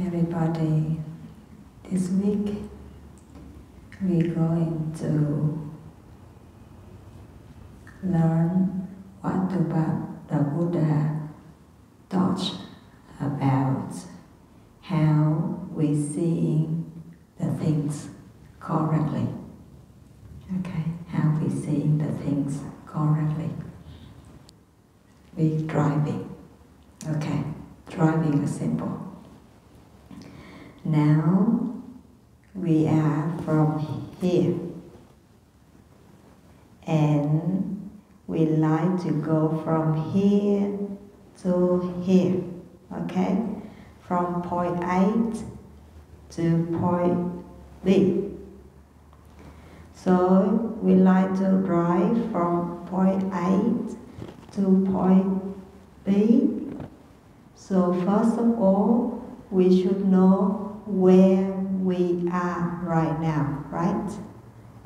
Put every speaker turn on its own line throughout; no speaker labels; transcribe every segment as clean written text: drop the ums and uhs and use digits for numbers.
Everybody, this week we're going to learn what the Buddha taught about how we seeing the things correctly. Okay, how we seeing the things correctly. We driving. Okay, driving is simple. Now we are from here, and we like to go from here to here. Okay, from point A to point B. So we like to drive from point A to point B. So first of all, we should know where we are right now, right?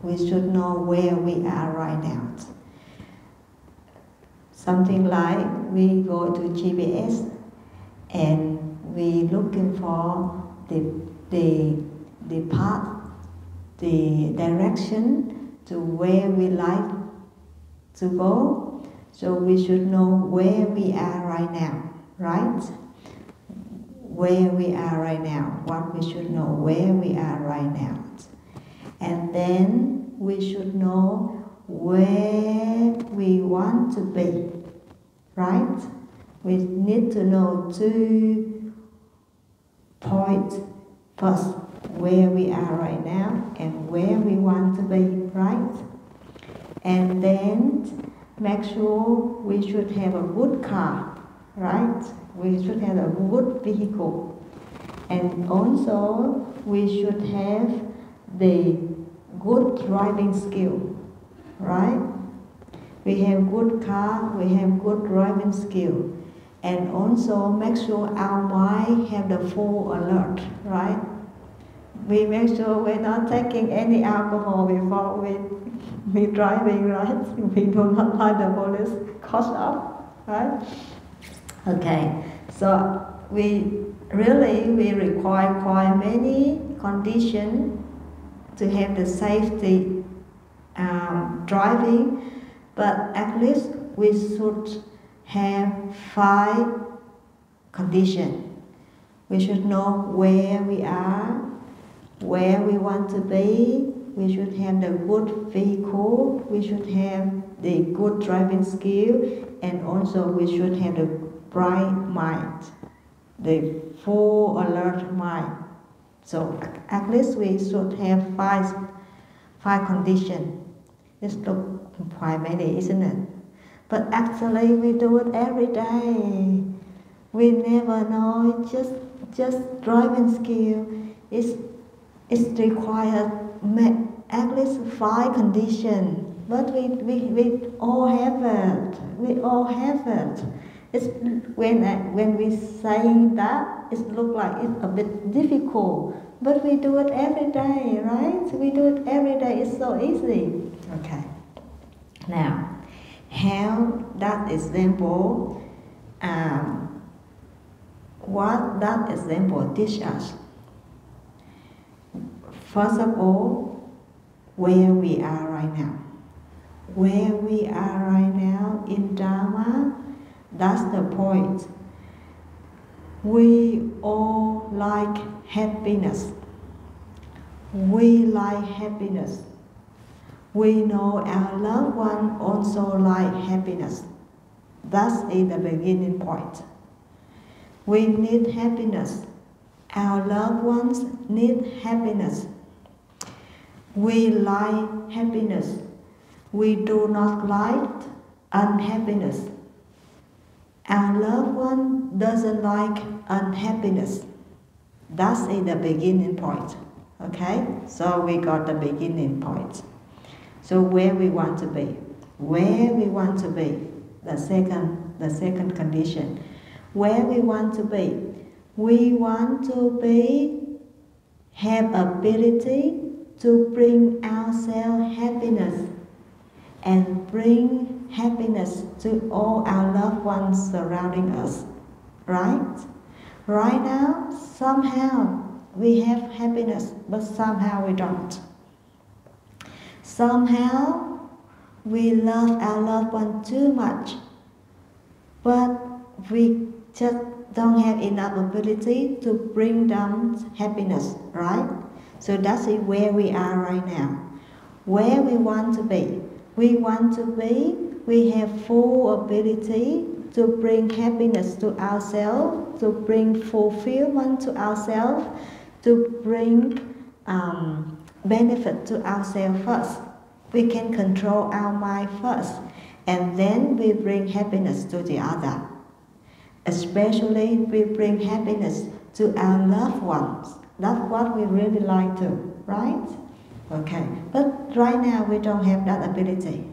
We should know where we are right now. Something like we go to GPS and we looking for the path, the direction to where we like to go. So we should know where we are right now, right? Where we are right now, what we should know, where we are right now. And then we should know where we want to be, right? We need to know 2 points first, where we are right now and where we want to be, right? And then make sure we should have a good car, right? We should have a good vehicle. And also we should have the good driving skill, right? We have good car, we have good driving skill. And also make sure our mind have the full alert, right? We make sure we're not taking any alcohol before we driving, right? We do not let the police catch up, right? Okay, so we require quite many conditions to have the safety driving, but at least we should have 5 conditions. We should know where we are, where we want to be. We should have the good vehicle. We should have the good driving skill, and also we should have the bright mind, the full alert mind. So at least we should have five conditions. It's quite many, isn't it? But actually we do it every day. We never know. Just driving skill is required at least 5 conditions. But we all have it. We all have it. It's when we say that, it looks like it's a bit difficult, but we do it every day, right? We do it every day. It's so easy. Okay. Now, how that example, what that example teach us? First of all, where we are right now. Where we are right now in Dharma. That's the point. We all like happiness. We like happiness. We know our loved one also like happiness. That's in the beginning point. We need happiness. Our loved ones need happiness. We like happiness. We do not like unhappiness. Our loved one doesn't like unhappiness. That's in the beginning point. Okay? So we got the beginning point. So where we want to be. Where we want to be. The second condition. Where we want to be. We want to have ability to bring ourselves happiness and bring happiness to all our loved ones surrounding us, right? Right now, somehow we have happiness, but somehow we don't. Somehow we love our loved one too much, but we just don't have enough ability to bring them happiness, right? So that's where we are right now. Where we want to be. We want to be, we have full ability to bring happiness to ourselves, to bring fulfillment to ourselves, to bring benefit to ourselves first. We can control our mind first, and then we bring happiness to the other. Especially we bring happiness to our loved ones. That's what we really like to, right? Okay, but right now we don't have that ability.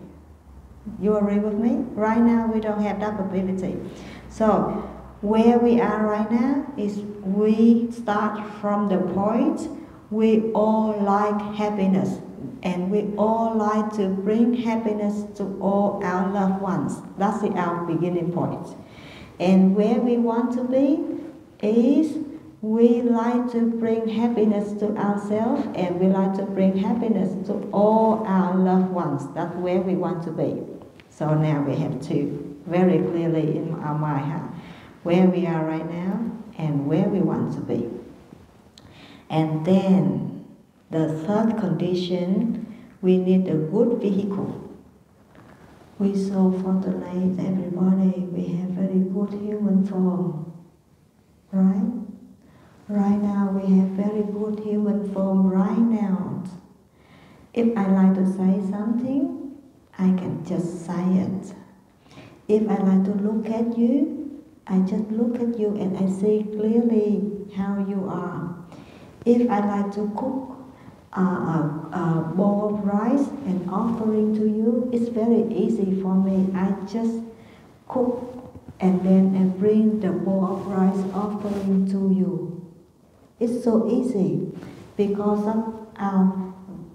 You agree with me? Right now we don't have that ability. So where we are right now is we start from the point we all like happiness, and we all like to bring happiness to all our loved ones. That's our beginning point. And where we want to be is we like to bring happiness to ourselves, and we like to bring happiness to all our loved ones. That's where we want to be. So now we have two very clearly in our mind, where we are right now and where we want to be. And then the third condition, we need a good vehicle. We so fortunate, everybody, we have very good human form, right? Right now we have very good human form right now. If I like to say something, I can just say it. If I like to look at you, I just look at you and I see clearly how you are. If I like to cook a bowl of rice and offering to you, it's very easy for me. I just cook and then I bring the bowl of rice offering to you. It's so easy because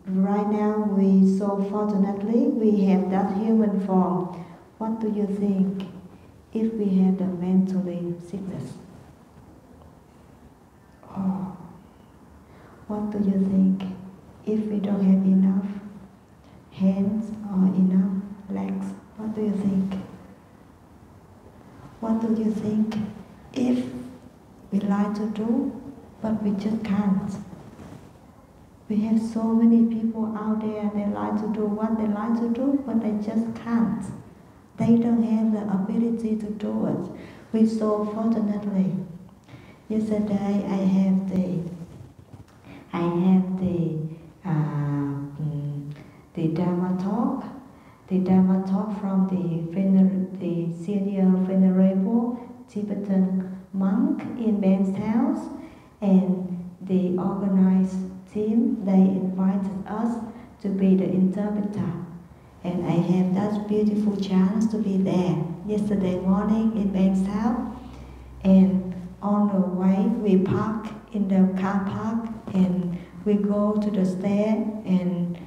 right now we so fortunately we have that human form. What do you think if we had the mentally sickness? Oh, what do you think if we don't have enough hands or enough legs? What do you think? What do you think if we like to do but we just can't? We have so many people out there, they like to do what they like to do, but they just can't. They don't have the ability to do it. We so fortunately. Yesterday I have the Dharma talk from the senior venerable Tibetan monk in Ben's house, and the organized team, they invited us to be the interpreter. And I have that beautiful chance to be there yesterday morning in Ben's house. And on the way, we park in the car park and we go to the stair, and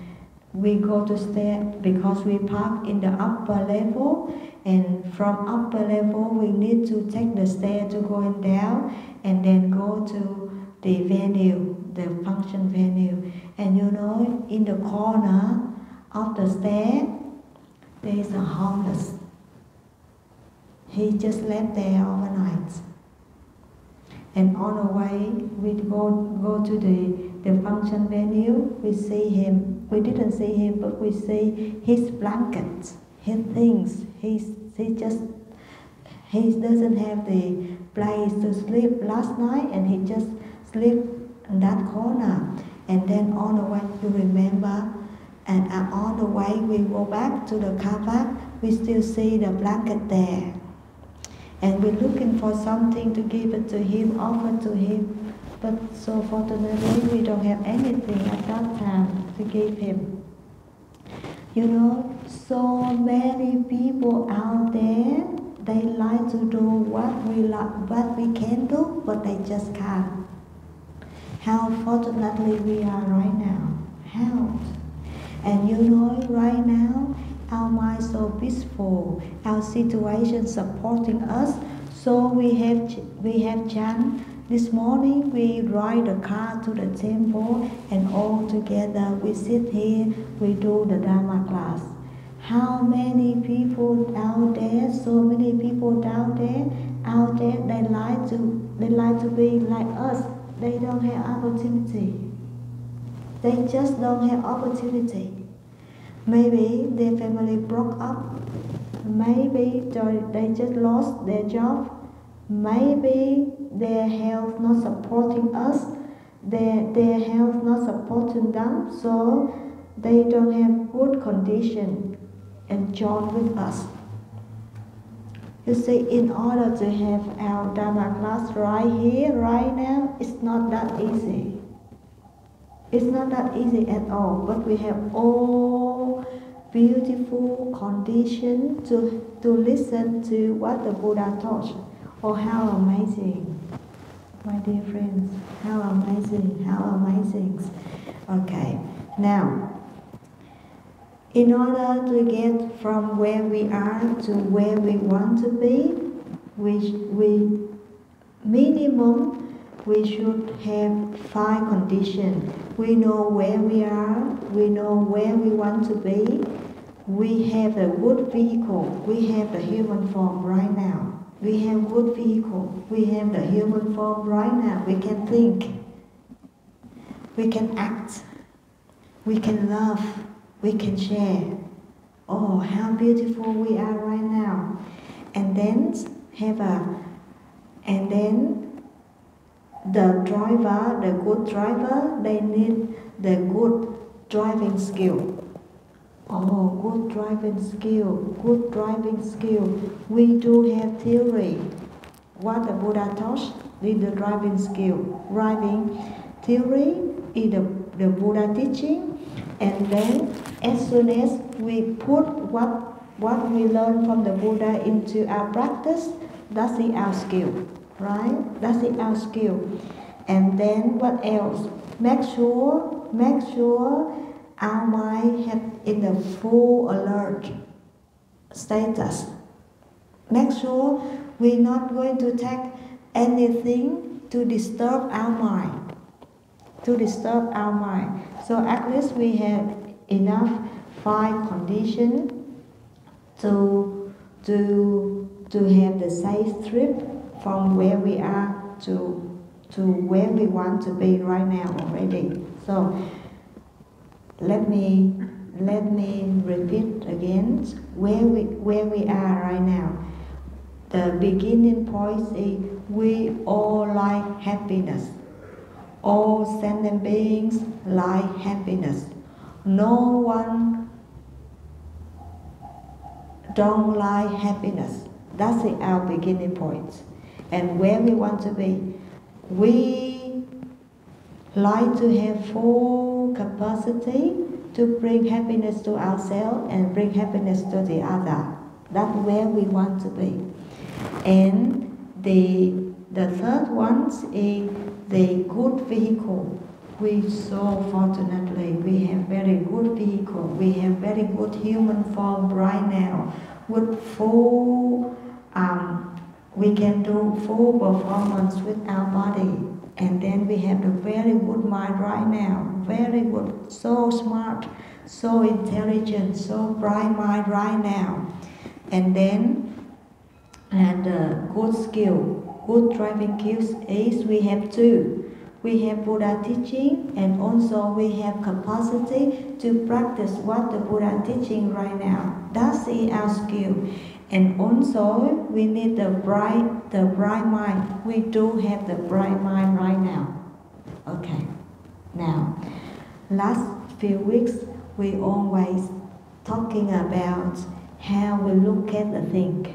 we go to stair because we park in the upper level, and from upper level we need to take the stair to going down and then go to the venue, the function venue. And you know, in the corner of the stair, there is a homeless. He just left there overnight. And on the way, we go to the function venue, we see him. We didn't see him, but we see his blankets, his things. He doesn't have the place to sleep last night, and he just sleep in that corner. And then on the way, you remember, and on the way we go back to the car park, we still see the blanket there. And we're looking for something to give it to him, offer to him. But so fortunately, we don't have anything at that time to give him. You know, so many people out there, they like to do what we can do, but they just can't. How fortunately we are right now. How? And you know, right now, our mind so peaceful, our situation supporting us So we have chant. This morning we ride the car to the temple, and all together we sit here, we do the Dharma class. How many people out there, so many people out there, they like to be like us. They don't have opportunity. They just don't have opportunity. Maybe their family broke up. Maybe they just lost their job. Maybe their health not supporting us. Their health not supporting them, so they don't have good condition and join with us. You see, in order to have our Dharma class right here, right now, it's not that easy. It's not that easy at all, but we have all beautiful conditions to listen to what the Buddha taught. Oh, how amazing, my dear friends, how amazing, how amazing. Okay, now, in order to get from where we are to where we want to be, we should have 5 conditions. We know where we are, we know where we want to be, we have a good vehicle, we have the human form right now. We have good vehicle, we have the human form right now. We can think, we can act, we can love, we can share. Oh, how beautiful we are right now. And then the driver, the good driver, they need the good driving skill. Oh, good driving skill, good driving skill. We do have theory. What the Buddha taught is the driving skill. Driving theory is the Buddha teaching. And then as soon as we put what we learn from the Buddha into our practice, that's our skill, right? That's our skill. And then what else? Make sure our mind have in the full alert status. Make sure we're not going to take anything to disturb our mind. So at least we have enough 5 conditions to have the safe trip from where we are to where we want to be right now already. So let me repeat again where we are right now. The beginning point is we all like happiness. All sentient beings like happiness. No one don't like happiness. That's our beginning point. And where we want to be. We like to have full capacity to bring happiness to ourselves and bring happiness to the other. That's where we want to be. And the third one is the good vehicle. We so fortunately, we have very good vehicle. We have very good human form right now. With full, we can do full performance with our body. And then we have a very good mind right now. Very good, so smart, so intelligent, so bright mind right now. And then, good skill, good driving skills is we have 2. We have Buddha teaching, and also we have capacity to practice what the Buddha teaching right now. That's our skill. And also we need the bright mind. We do have the bright mind right now. Okay. Now, last few weeks we always talking about how we look at the thing.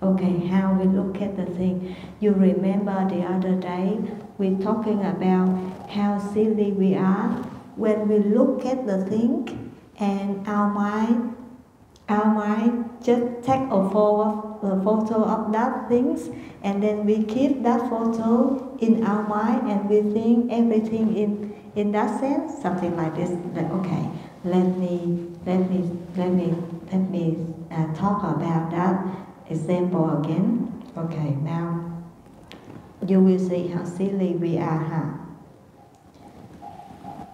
Okay, how we look at the thing. You remember the other day we talking about how silly we are when we look at the thing and our mind just take a photo of that things, and then we keep that photo in our mind and we think everything in that sense, something like this. Like, okay, let me talk about that example again. Okay, now you will see how silly we are, huh?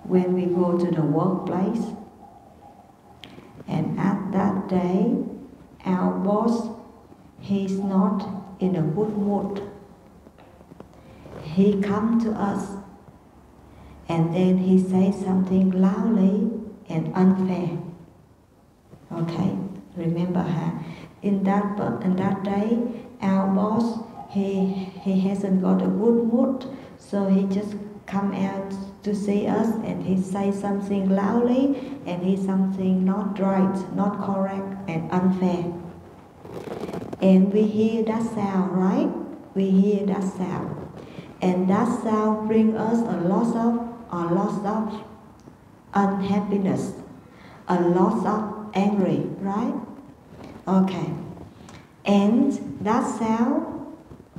When we go to the workplace, and at that day, our boss, he's not in a good mood. He come to us, and then he says something loudly and unfair. Okay, remember, huh? In that day, our boss, he hasn't got a good mood, so he just come out to see us, and he say something loudly, and he something not right, not correct, and unfair. And we hear that sound, right? We hear that sound, and that sound bring us a lot of unhappiness, a lot of angry, right? Okay, and that sound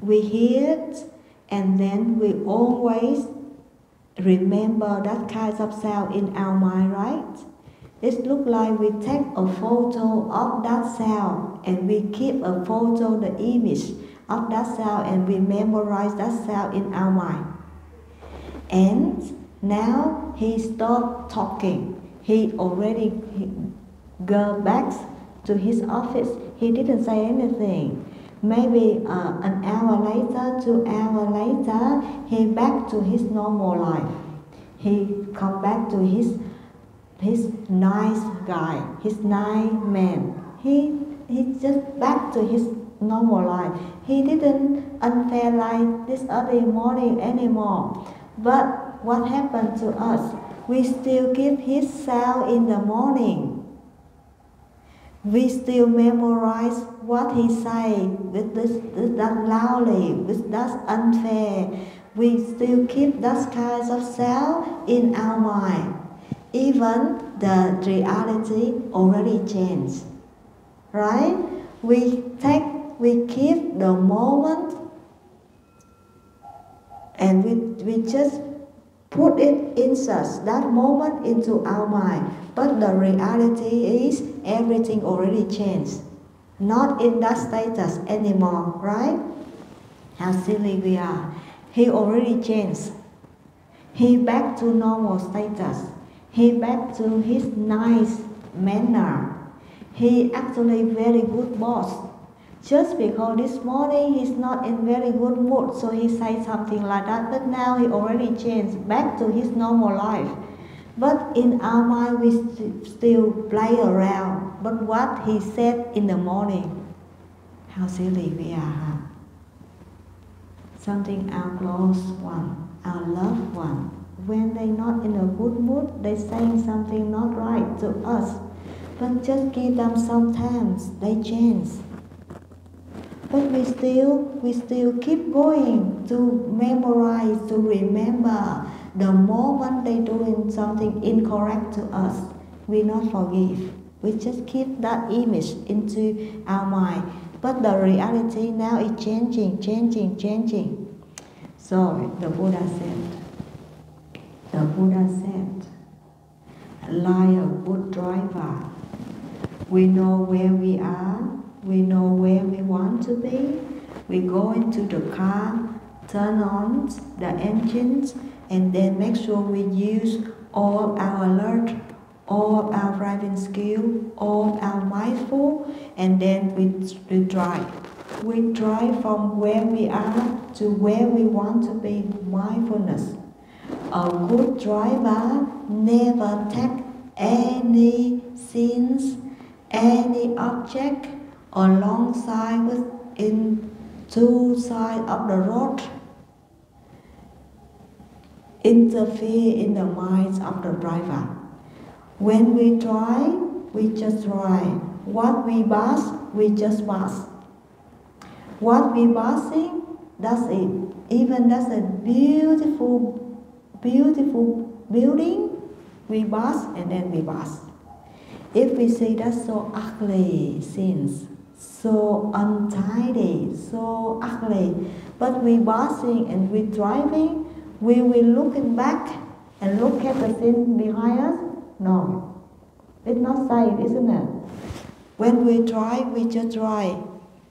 we hear it, and then we always remember that kind of sound in our mind, right? It looks like we take a photo of that sound, and we keep a photo, the image of that sound, and we memorize that sound in our mind. And now he stopped talking. He already go back to his office. He didn't say anything. Maybe an hour later, 2 hours later, he back to his normal life. He come back to his nice guy, his nice man. He just back to his normal life. He didn't unfair like this early morning anymore. But what happened to us? We still keep his sound in the morning. We still memorize what he say with that loudly, with that unfair. We still keep that kind of sound in our mind. Even the reality already changed, right? We keep the moment, and we just put it inside that moment into our mind. But the reality is everything already changed. Not in that status anymore, right? How silly we are. He already changed. He back to normal status. He back to his nice manner. He actually very good boss. Just because this morning he's not in very good mood, so he say something like that, but now he already changed back to his normal life. But in our mind we still play around. But what he said in the morning, how silly we are, huh? Something our close one, our loved one, when they're not in a good mood, they're saying something not right to us. But just give them some time, they change. But we still keep going to memorize, to remember the moment they doing something incorrect to us. We not forgive. We just keep that image into our mind. But the reality now is changing. So the Buddha said, like a good driver, we know where we are, we know where we want to be. We go into the car, turn on the engines, and then make sure we use all our alert, all our driving skill, all our mindful, and then we drive. We drive from where we are to where we want to be, mindfulness. A good driver never take any scenes, any object alongside within two sides of the road, interfere in the minds of the driver. When we drive, we just drive. What we pass, we just pass. What we passing, that's it. Even that's a beautiful building, we pass and then we pass. If we see that's so ugly scenes, so untidy, so ugly, but we passing and we driving, we will looking back and look at the scene behind us. No, it's not safe, isn't it? When we drive, we just drive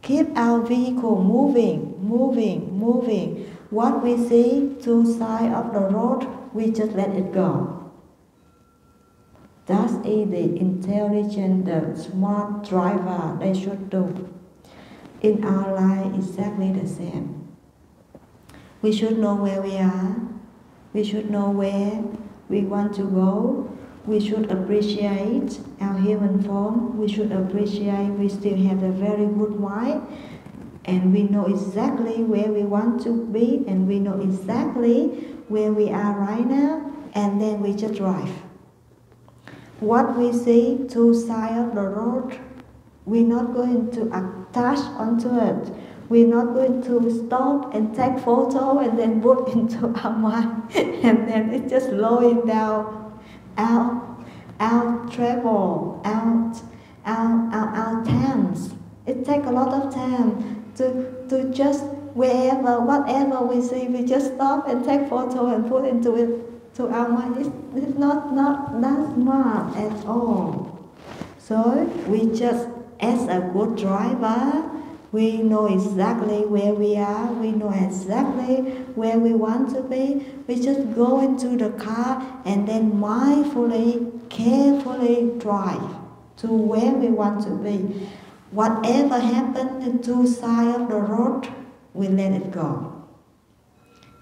Keep our vehicle moving, moving, moving. What we see two sides of the road, we just let it go. That is the intelligent, the smart driver they should do. In our life, exactly the same. We should know where we are. We should know where we want to go. We should appreciate our human form. We should appreciate we still have a very good mind. And we know exactly where we want to be. And we know exactly where we are right now. And then we just drive. What we see two sides of the road, we're not going to attach onto it. We're not going to stop and take photo and then put into our mind. And then it's just slowing down our travel, our times. It takes a lot of time to just wherever, whatever we see, we just stop and take photo and put into it to our mind. It's not that smart at all. So we just, as a good driver, we know exactly where we are, we know exactly where we want to be. We just go into the car and then mindfully, carefully drive to where we want to be. Whatever happens to two sides of the road, we let it go.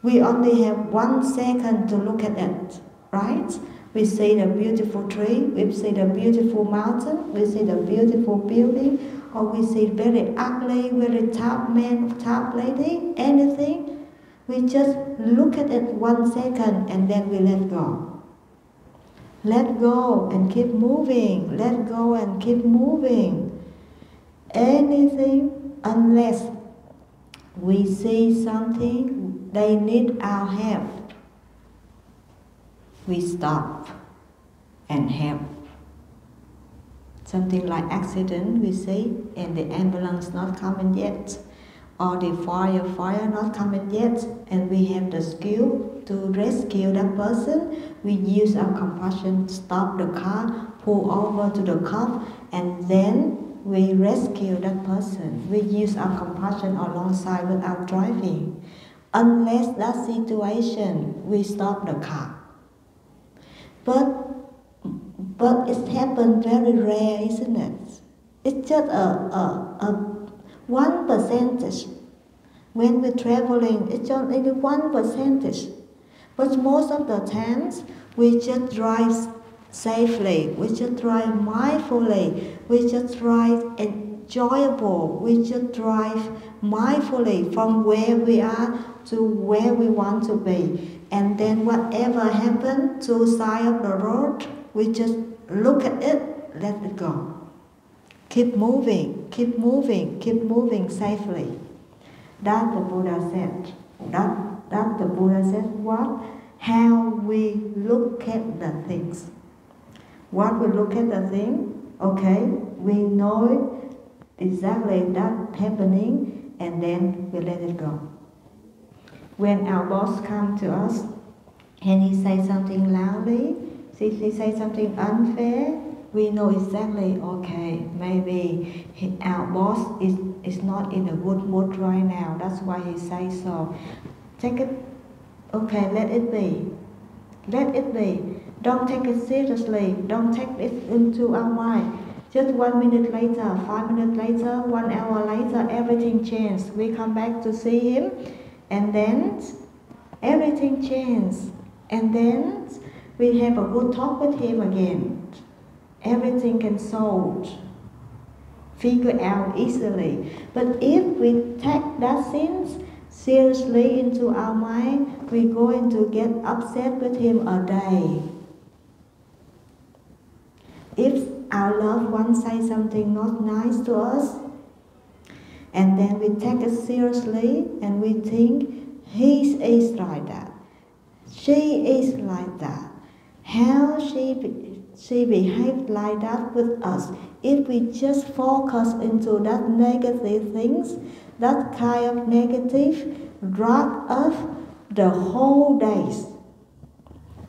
We only have 1 second to look at it, right? We see the beautiful tree, we see the beautiful mountain, we see the beautiful building, or we see very ugly, very tough man, tough lady, anything. We just look at it 1 second and then we let go. Let go and keep moving. Let go and keep moving. Anything, unless we see something, they need our help, we stop and help. Something like accident we see and the ambulance not coming yet, or the fire not coming yet, and we have the skill to rescue that person. We use our compassion, stop the car, pull over to the cop, and then we rescue that person. We use our compassion alongside without driving. Unless that situation, we stop the car. But it happens very rare, isn't it? It's just a 1%. When we're traveling, it's only 1%. But most of the times, we just drive safely, we just drive mindfully, we just drive enjoyable, we just drive mindfully from where we are to where we want to be. And then whatever happens to the side of the road, we just look at it, let it go. Keep moving, keep moving, keep moving safely. That the Buddha said. That the Buddha said what? How we look at the things. What we look at the thing, okay, we know exactly that happening, and then we let it go. When our boss comes to us and he says something loudly, he says something unfair, we know exactly, okay, maybe our boss is not in a good mood right now. That's why he says so. Take it, okay, let it be. Let it be. Don't take it seriously. Don't take it into our mind. Just 1 minute later, 5 minutes later, 1 hour later, everything changed. We come back to see him, and then everything changed. And then we have a good talk with him again. Everything can solve, figure out easily. But if we take that sense seriously into our mind, we're going to get upset with him a day. If our loved one says something not nice to us, and then we take it seriously and we think, he is like that, she is like that, how she behaved like that with us. If we just focus into that negative things, that kind of negative drag us the whole days.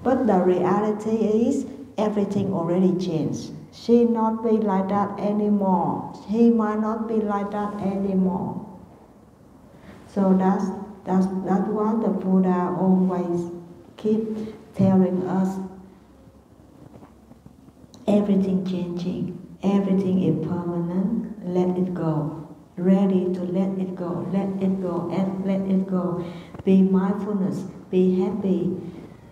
But the reality is everything already changed. she not be like that anymore. He might not be like that anymore. So that's what the Buddha always keep telling us. Everything changing, everything impermanent, let it go. Ready to let it go, and let it go. Be mindfulness, be happy,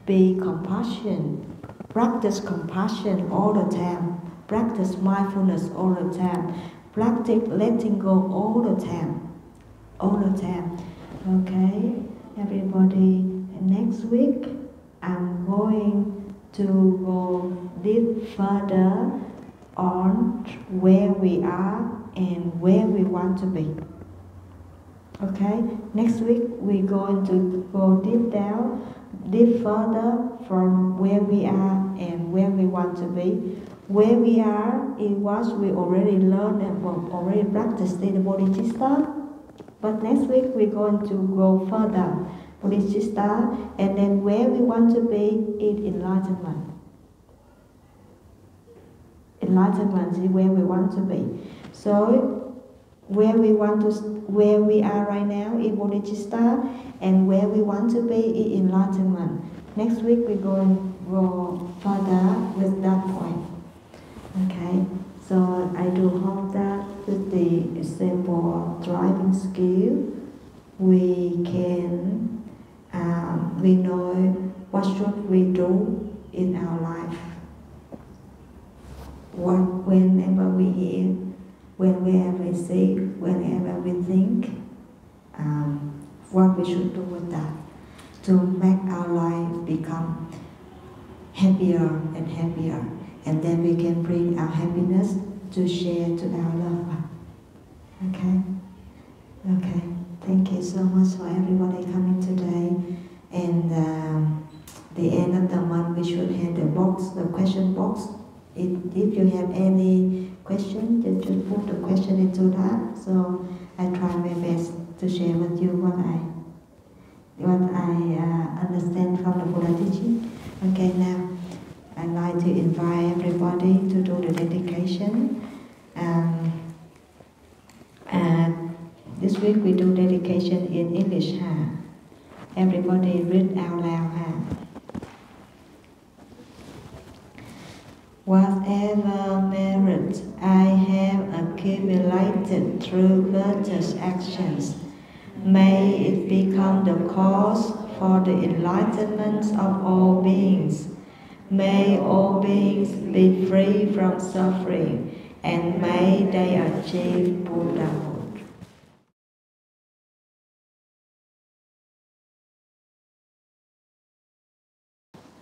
be compassion. Practice compassion all the time. Practice mindfulness all the time. Practice letting go all the time. All the time. Okay, everybody. Next week, I'm going to go deep further on where we are and where we want to be. Okay, next week we're going to go deep further from where we are and where we want to be. Where we are is what we already learned and already practiced in the bodhicitta. But next week we're going to go further, bodhicitta, and then where we want to be is enlightenment. Enlightenment is where we want to be. So where we are right now is bodhicitta, and where we want to be is enlightenment. Next week we're going to go further with that point. Okay, so I do hope that with the simple driving skill, we can we know what should we do in our life. Whenever we hear, whenever we see, whenever we think, what we should do with that to make our life become happier and happier, and then we can bring our happiness to share to our loved one. Okay? Okay. Thank you so much for everybody coming today. And the end of the month, we should have the question box. If you have any question, you should put the question into that. So I try my best to share with you what I understand from the Buddha teaching. Okay, now I'd like to invite everybody to do the dedication. This week we do dedication in English. Everybody read out loud. Whatever merit I have accumulated through virtuous actions, may it become the cause for the enlightenment of all beings. May all beings be free from suffering, and may they achieve Buddhahood.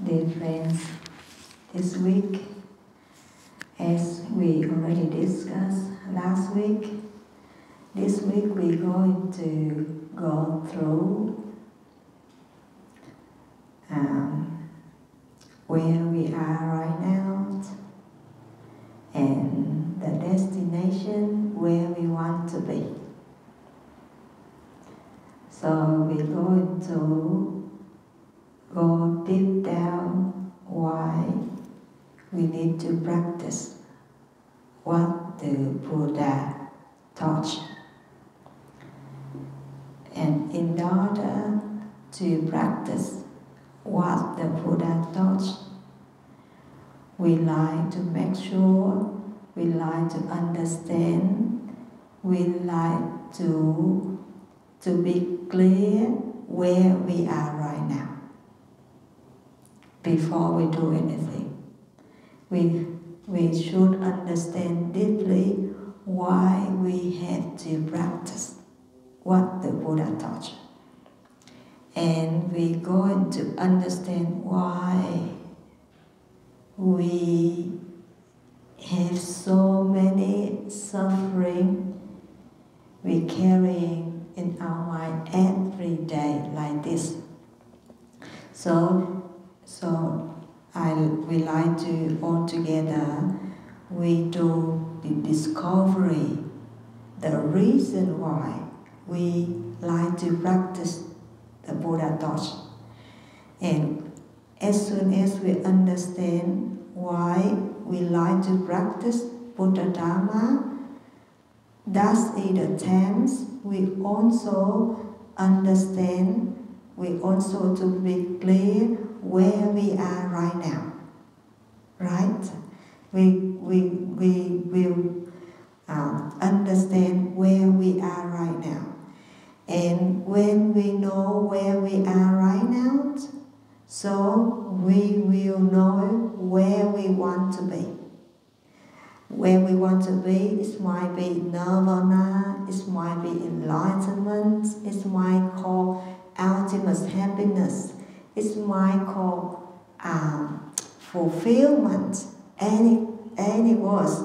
Dear friends, this week, as we already discussed last week, this week we're going to go through where we are right now and the destination where we want to be. So we're going to go deep down why we need to practice what the Buddha taught. And in order to practice what the Buddha taught, we like to make sure, we like to understand, we like to be clear where we are right now before we do anything. We should understand deeply why we have to practice what the Buddha taught. And we're going to understand why we have so many suffering we carrying in our mind every day like this. So we like to all together, we do the discovery, the reason why we like to practice the Buddha taught. And as soon as we understand why we like to practice Buddha Dharma, that's in the times we also understand, we also to be clear where we are right now, right? We will understand where we are right now. And when we know where we are right now, so we will know where we want to be. Where we want to be, it might be nirvana, it might be enlightenment, it might call ultimate happiness, it might call fulfillment, any words.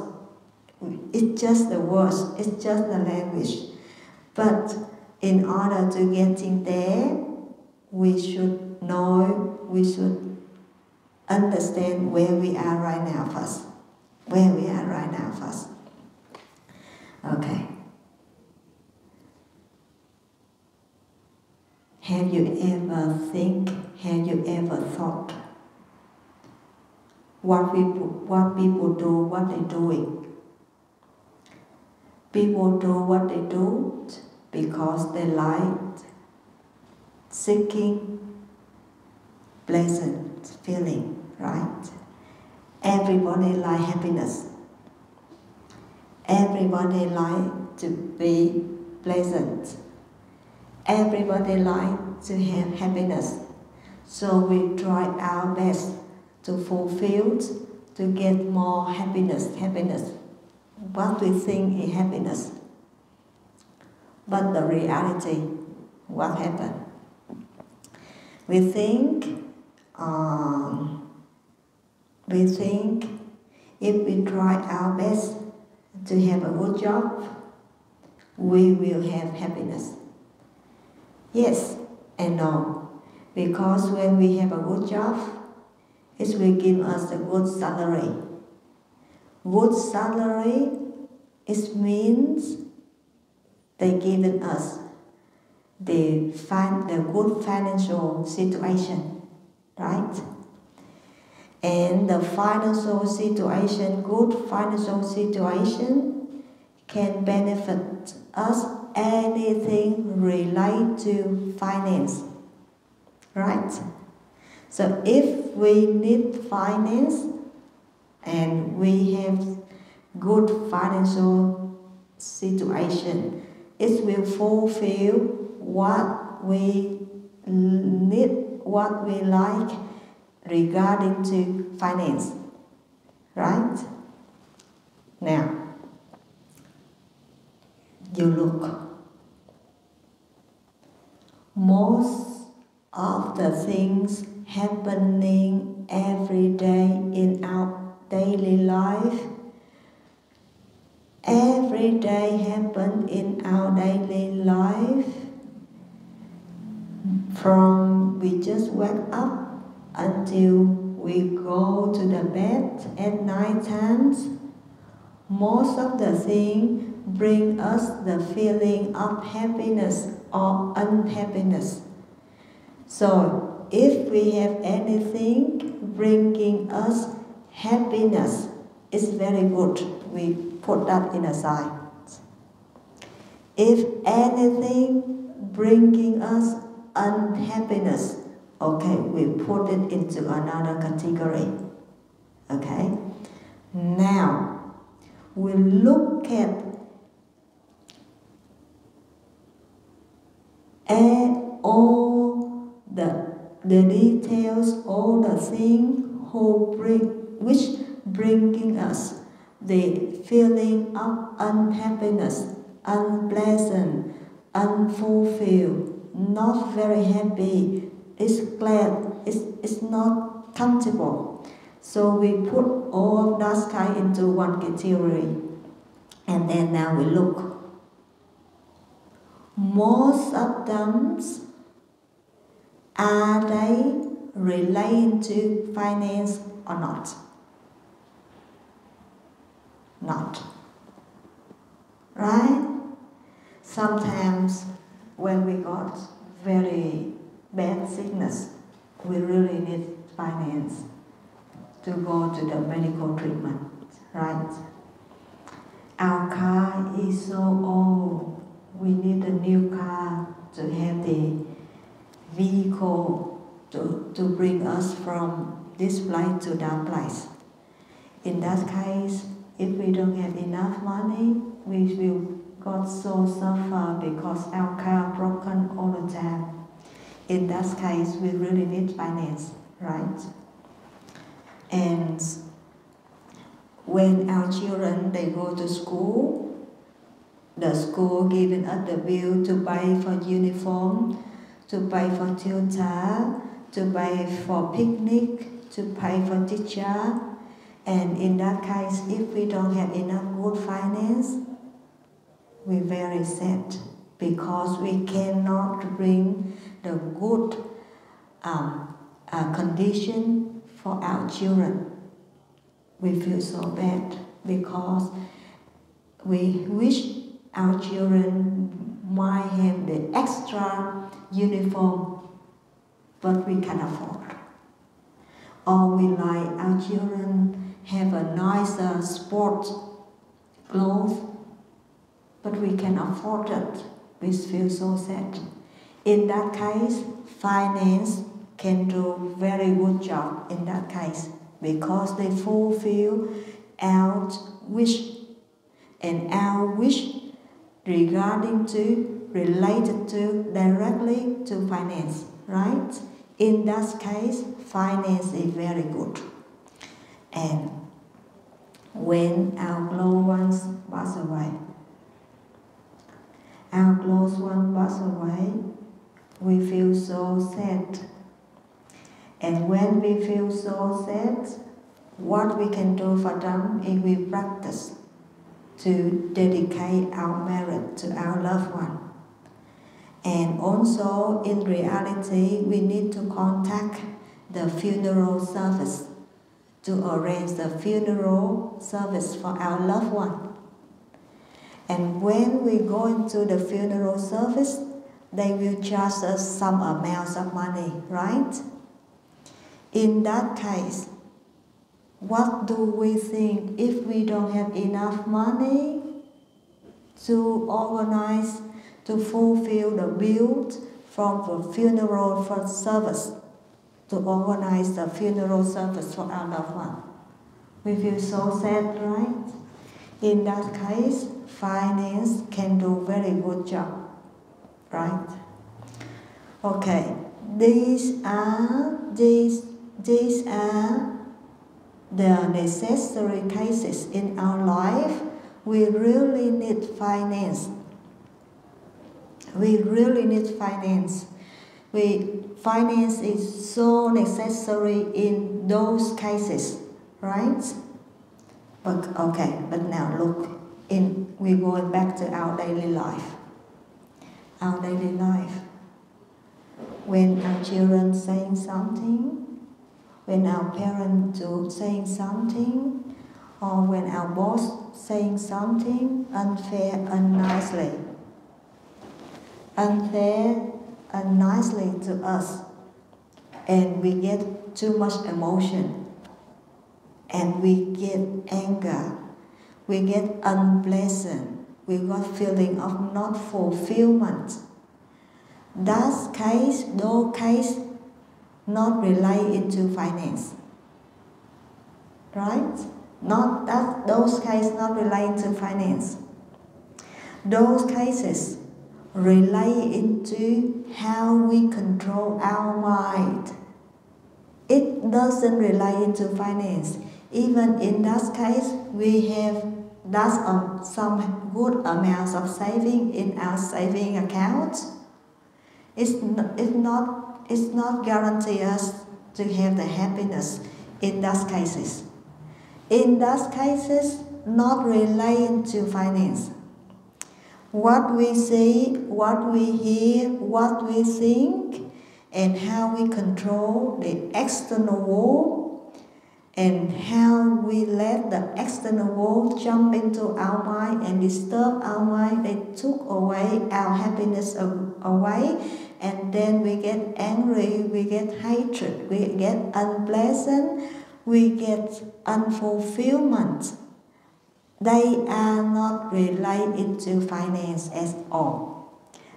It's just the words, it's just the language. But in order to get in there, we should know, we should understand where we are right now first. Where we are right now first. Okay. Have you ever thought what people do, what they're doing? People do what they do because they like seeking pleasant feeling, right? Everybody like happiness. Everybody like to be pleasant. Everybody like to have happiness. So we try our best to fulfill, to get more happiness. What we think is happiness. But the reality, what happened? We think if we try our best to have a good job, we will have happiness. Yes and no. Because when we have a good job, it will give us a good salary. Good salary, it means they given us the good financial situation, right? And the financial situation, good financial situation, can benefit us anything related to finance, right? So if we need finance and we have good financial situation, it will fulfill what we need, what we like regarding to finance, right? Now, you look. Most of the things happening every day in our daily life, every day happen in our daily life, from we just wake up until we go to the bed at night times, most of the things bring us the feeling of happiness or unhappiness. So if we have anything bringing us happiness, it's very good. We put that in aside. If anything bringing us unhappiness, okay, we put it into another category. Okay? Now, we look at all the details, all the things which bringing us the feeling of unhappiness, unpleasant, unfulfilled, not very happy, it's glad, it's not comfortable. So we put all of that kind into one category. And then now we look. Most of them, are they related to finance or not? Not. Right? Sometimes when we got very bad sickness, we really need finance to go to the medical treatment, right? Our car is so old, we need a new car to have the vehicle to bring us from this place to that place. In that case, if we don't have enough money, we will got so suffer because our car broken all the time. In that case, we really need finance, right? And when our children, they go to school, the school giving us the bill to buy for uniform, to pay for tutor, to pay for picnic, to pay for teacher. And in that case, if we don't have enough good finance, we're very sad because we cannot bring the good condition for our children. We feel so bad because we wish our children might have the extra uniform, but we can't afford. Or we like our children have a nicer sport clothes, but we can afford it. We feel so sad. In that case, finance can do very good job in that case because they fulfill our wish, and our wish related to directly to finance, right? In that case, finance is very good. And when our close ones pass away, we feel so sad. And when we feel so sad, what we can do for them is we practice to dedicate our merit to our loved one. And also, in reality, we need to contact the funeral service to arrange the funeral service for our loved one. And when we go into the funeral service, they will charge us some amounts of money, right? In that case, what do we think if we don't have enough money to organize, to fulfill the bill from the funeral for service, to organize the funeral service for our loved one? We feel so sad, right? In that case, finance can do very good job, right? Okay, these are the necessary cases in our life. We really need finance. We really need finance. Finance is so necessary in those cases, right? But now look, we're going back to our daily life. Our daily life. When our children saying something, when our parents do saying something, or when our boss saying something unfair and nicely to us, and we get too much emotion, and we get anger, we get unpleasant, we got feeling of not fulfillment. Those case not relate to finance, right? Those cases not relate to finance. Those cases relate into how we control our mind. It doesn't relate into finance. Even in that case, we have some good amounts of saving in our saving account. It's not guarantee us to have the happiness in those cases. In those cases, not relating to finance. What we see, what we hear, what we think, and how we control the external world, and how we let the external world jump into our mind and disturb our mind. They took away our happiness away, and then we get angry, we get hatred, we get unpleasant, we get unfulfillment. They are not related to finance at all.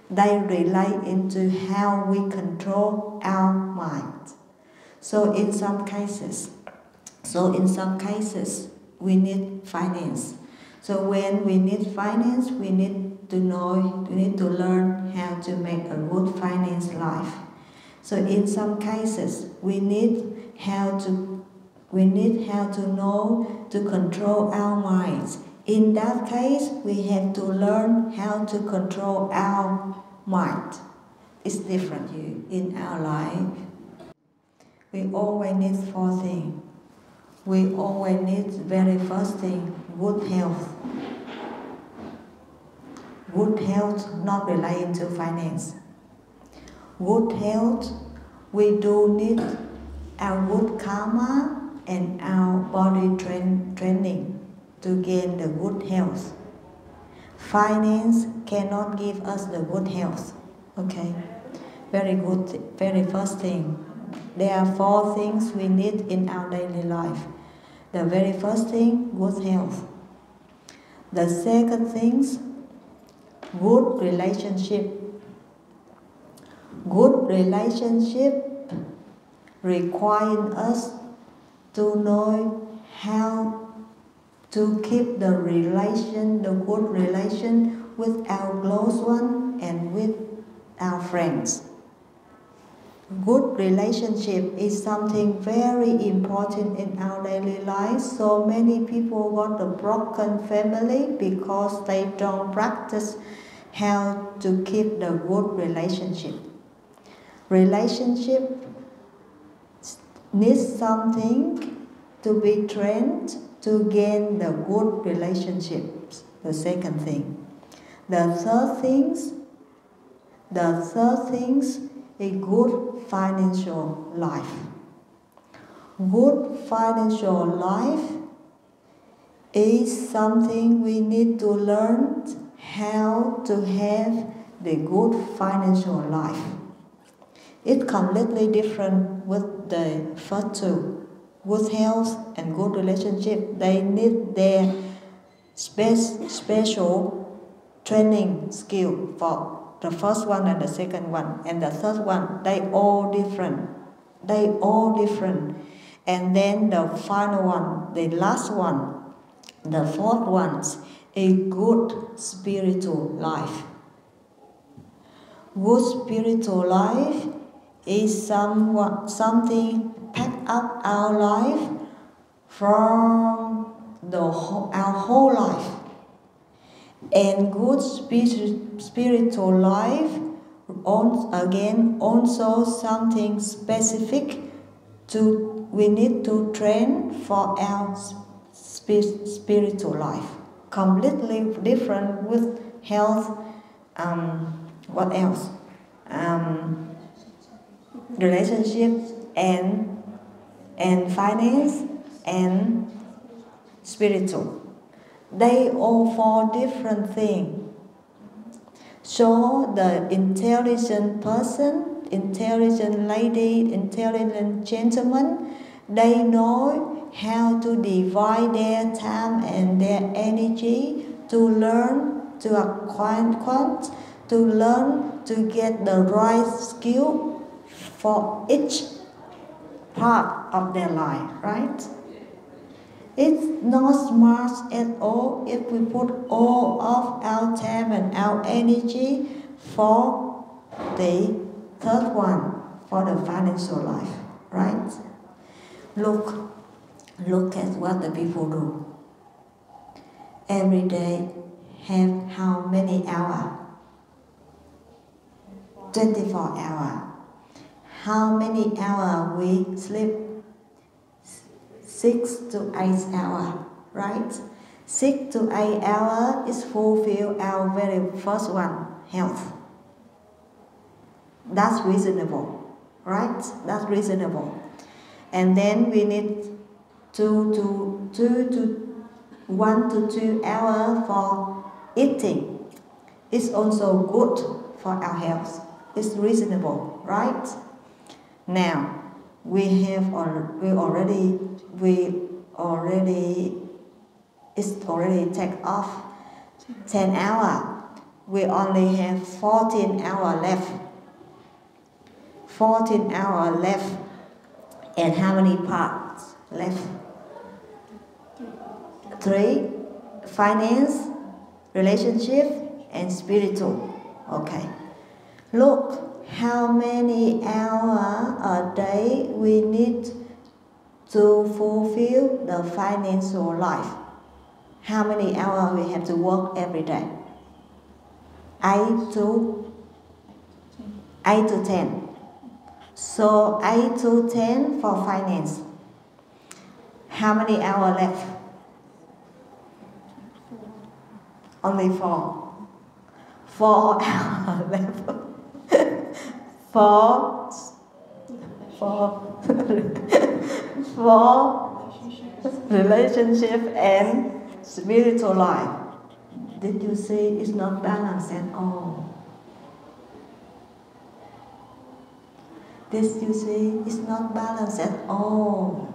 They relate into how we control our mind. So in some cases, we need finance. So when we need finance, we need to learn how to make a good finance life. So in some cases, we need how to know to control our minds. In that case, we have to learn how to control our mind. It's different in our life. We always need 4 things. We always need, very first thing, good health. Good health not related to finance. Good health, we do need our good karma and our body training to gain the good health. Finance cannot give us the good health. Okay, very good, very first thing. There are 4 things we need in our daily life. The very first thing, good health. The second thing, good relationship. Good relationship requires us to know how to keep the good relation with our close one and with our friends. Good relationship is something very important in our daily life. So many people got a broken family because they don't practice how to keep the good relationship. Relationship needs something to be trained to gain the good relationships. The second thing. The third thing, a good financial life. Good financial life is something we need to learn how to have the good financial life. It's completely different with the first 2. Good health and good relationship, they need their special training skill for the first one and the second one. And the third one, they all different. And then the final one, the last one, the fourth one, a good spiritual life. Good spiritual life is something pack up our life from our whole life. And good spiritual life, also something specific we need to train for our spiritual life. Completely different with health, what else? Relationships and finance and spiritual. They all 4 different things. So the intelligent person, intelligent lady, intelligent gentleman, they know how to divide their time and their energy to learn, to acquire, to learn to get the right skill for each part of their life, right? It's not smart at all if we put all of our time and our energy for the third one, for the financial life, right? Look at what the people do. Every day have how many hours? 24 hours. How many hours we sleep? 6 to 8 hours, right? 6 to 8 hours is fulfill our very first one, health. That's reasonable, right? That's reasonable. And then we need 1 to 2 hours for eating. It's also good for our health. It's reasonable, right? Now, it's already take off 10 hours. We only have 14 hours left. 14 hours left. And how many parts left? 3. Finance, relationship, and spiritual. Okay. Look how many hours a day we need to fulfill the financial life. How many hours we have to work every day? 8 to 10. So 8 to 10 for finance. How many hours left? Only 4. 4 hours left. for relationship and spiritual life. Did you see it's not balanced at all? Did you see it's not balanced at all?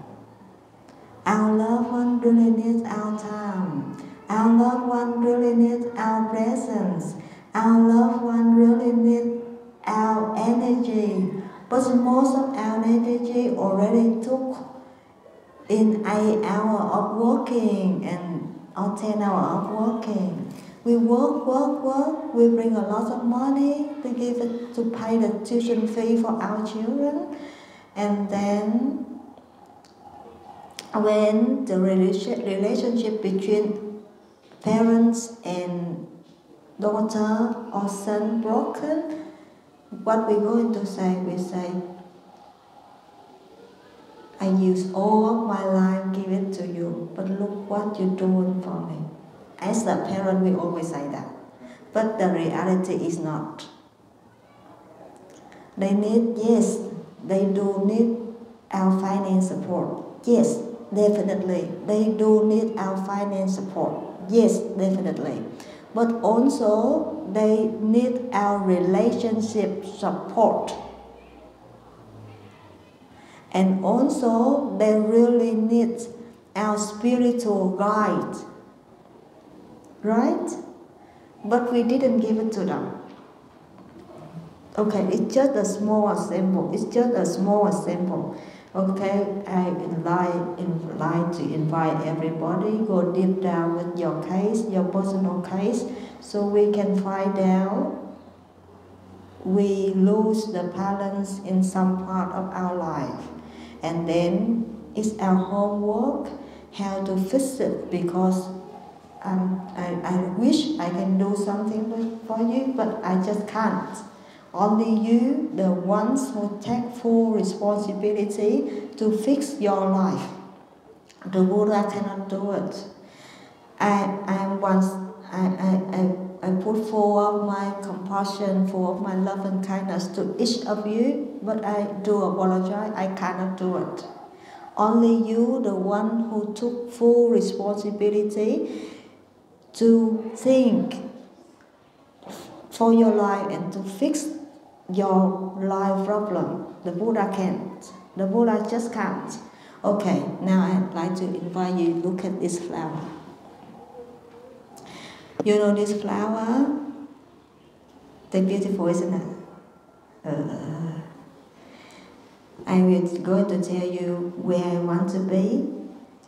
Our loved one really needs our time. Our loved one really needs our presence. Our loved one really needs our energy. But most of our energy already took in 8 hours of working or 10 hours of working. We work. We bring a lot of money to give it to pay the tuition fee for our children. And then when the relationship between parents and daughter or son broken, what we're going to say? We say, I use all of my life, give it to you, but look what you're doing for me. As a parent, we always say that. But the reality is not. They do need our finance support. Yes, definitely. They do need our finance support. Yes, definitely. But also, they need our relationship support. And also, they really need our spiritual guide. Right? But we didn't give it to them. Okay, it's just a small sample. Okay, I like to invite everybody, go deep down with your case, your personal case, so we can find out we lose the balance in some part of our life. And then it's our homework how to fix it, because I wish I can do something for you, but I just can't. Only you, the ones who take full responsibility to fix your life. The Buddha cannot do it. I put full of my compassion, full of my love and kindness to each of you, but I do apologize, I cannot do it. Only you, the one who took full responsibility to think for your life and to fix your life problem. The Buddha can't. The Buddha just can't. Okay, now I'd like to invite you to look at this flower. You know this flower? They're beautiful, isn't it? I was going to tell you where I want to be,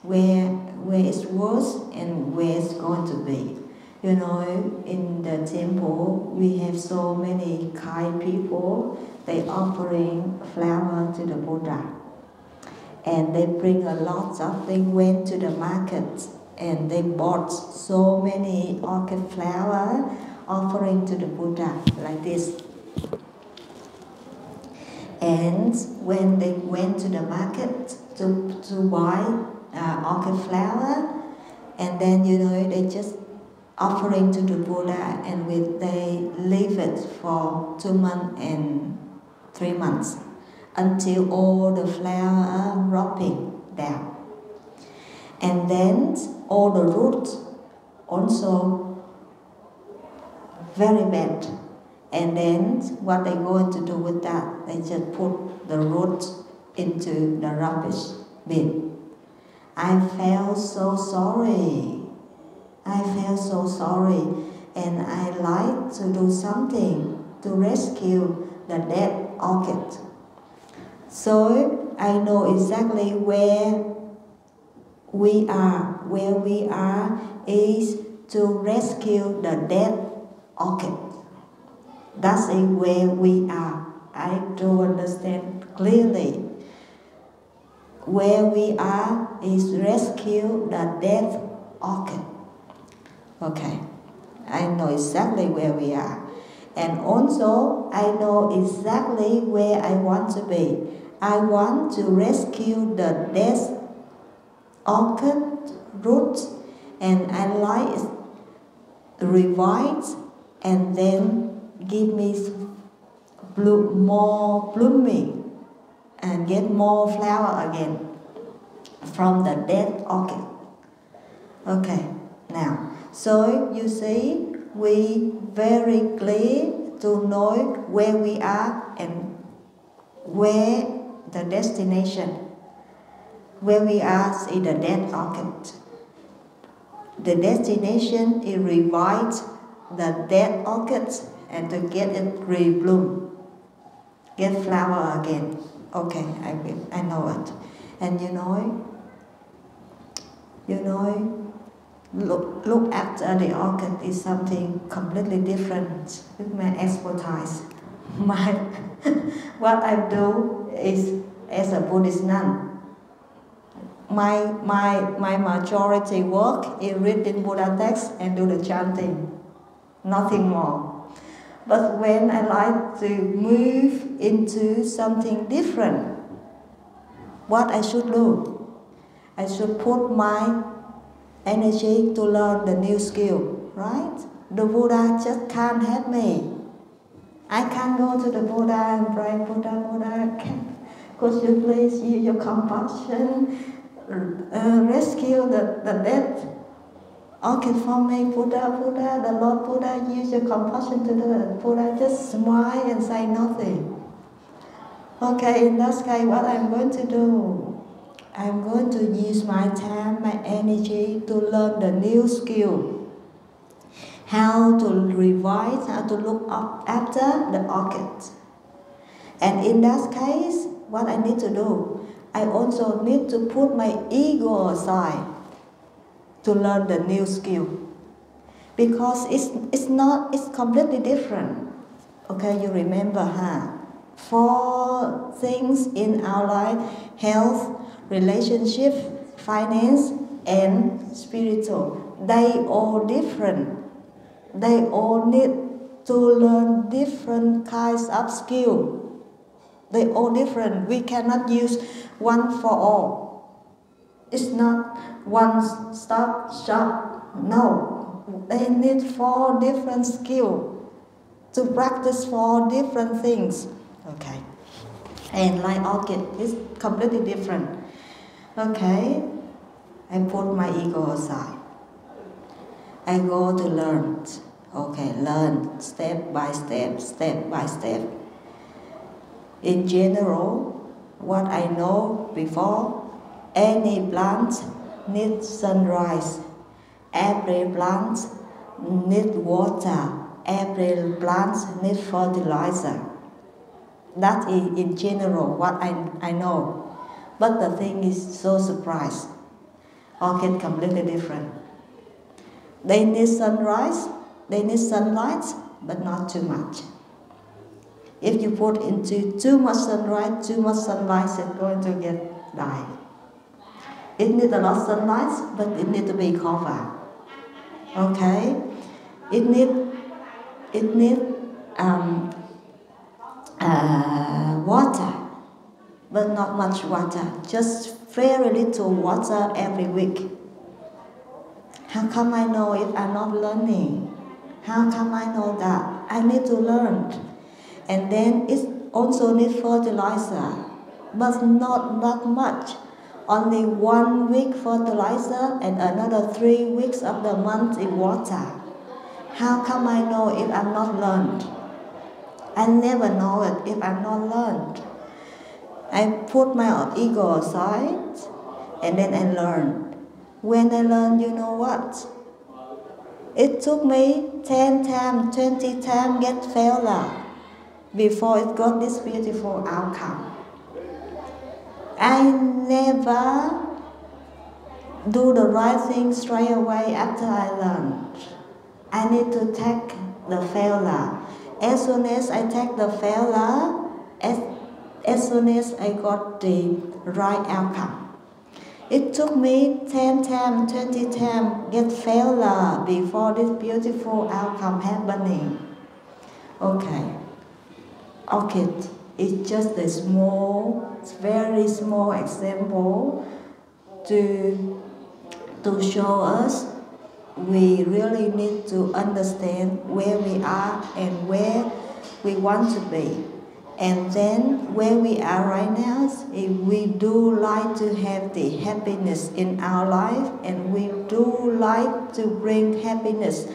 where it was and where it's going to be. You know, in the temple, we have so many kind people. They offering flower to the Buddha. And they bring a lot of, they went to the market and they bought so many orchid flower offering to the Buddha, like this. And when they went to the market to buy orchid flower, and then, you know, they just offering to the Buddha, and they leave it for 2 months and 3 months until all the flower are dropping down. And then all the roots also very bad. And then what they're going to do with that, they just put the roots into the rubbish bin. I felt so sorry. I felt so sorry, and I like to do something to rescue the dead orchid. So I know exactly where we are. Where we are is to rescue the dead orchid. That's where we are. I do understand clearly. Where we are is rescue the dead orchid. Okay, I know exactly where we are. And also, I know exactly where I want to be. I want to rescue the dead orchid roots, and I like it revive and then give me more blooming and get more flower again from the dead orchid. Okay, now, so you see, we very clear to know where we are and where the destination. Where we are is the dead orchid. The destination is revive the dead orchids and to get it rebloom, get flower again. Okay, I know it. And you know, look after the orchid is something completely different with my expertise. What I do is as a Buddhist nun. My majority work is reading Buddha text and do the chanting, nothing more. But when I like to move into something different, what I should do? I should put my energy to learn the new skill, right? The Buddha just can't help me. I can't go to the Buddha and pray, Buddha, could you please use your compassion, rescue the dead orchid for me, Buddha, the Lord Buddha, use your compassion to do it. Buddha just smile and say nothing. Okay, in that case, what I'm going to do? I'm going to use my time, my energy to learn the new skill. How to revise, how to look up after the orchid. And in that case, what I need to do? I also need to put my ego aside to learn the new skill. Because it's completely different. Okay, you remember, huh? 4 things in our life: health, relationship, finance, and spiritual. They all different. They all need to learn different kinds of skill. They all different. We cannot use one for all. It's not one stop shop. No, they need 4 different skills to practice 4 different things. Okay, and like orchid, it's completely different. Okay, I put my ego aside. I go to learn. Okay, learn step by step, step by step. In general, what I know before, any plant needs sunrise. Every plant needs water. Every plant needs fertilizer. That is in general what I know. But the thing is so surprised. Orchid completely different. They need sunrise, they need sunlight, but not too much. If you put into too much sunlight, too much sunlight, it's going to die. It needs a lot of sunlight, but it needs to be covered. Okay? It needs water, but not much water. Just very little water every week. How come I know if I'm not learning? How come I know that? I need to learn. And then it also needs fertilizer, but not that much. Only 1 week fertilizer and another 3 weeks of the month in water. How come I know if I'm not learned? I never know it if I'm not learned. I put my ego aside, and then I learned. When I learned, you know what? It took me 10 times, 20 times get failure before it got this beautiful outcome. I never do the right thing straight away after I learned. I need to take the failure. As soon as I take the failure, as soon as I got the right outcome. It took me 10 times, 20 times get failure before this beautiful outcome happening. Okay. Orchid is just a small, very small example to show us we really need to understand where we are and where we want to be. And then where we are right now, if we do like to have the happiness in our life, and we do like to bring happiness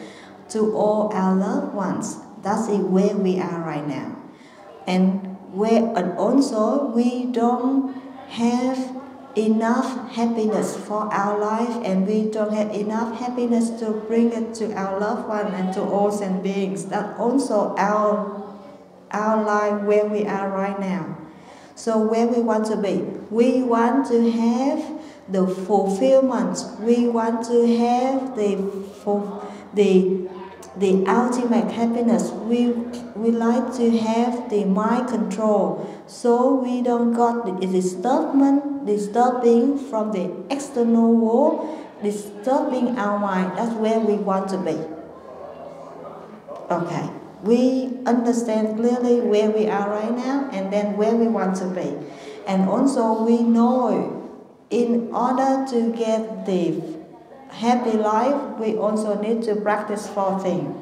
to all our loved ones, that's where we are right now. And also we don't have enough happiness for our life, and we don't have enough happiness to bring it to our loved one and to all sentient beings. That's also our life where we are right now. So where we want to be, we want to have the fulfillment. We want to have the ultimate happiness. We like to have the mind control, so we don't got the disturbing from the external world, disturbing our mind. That's where we want to be. Okay. We understand clearly where we are right now and then where we want to be. And also we know in order to get the happy life, we also need to practice 4 things.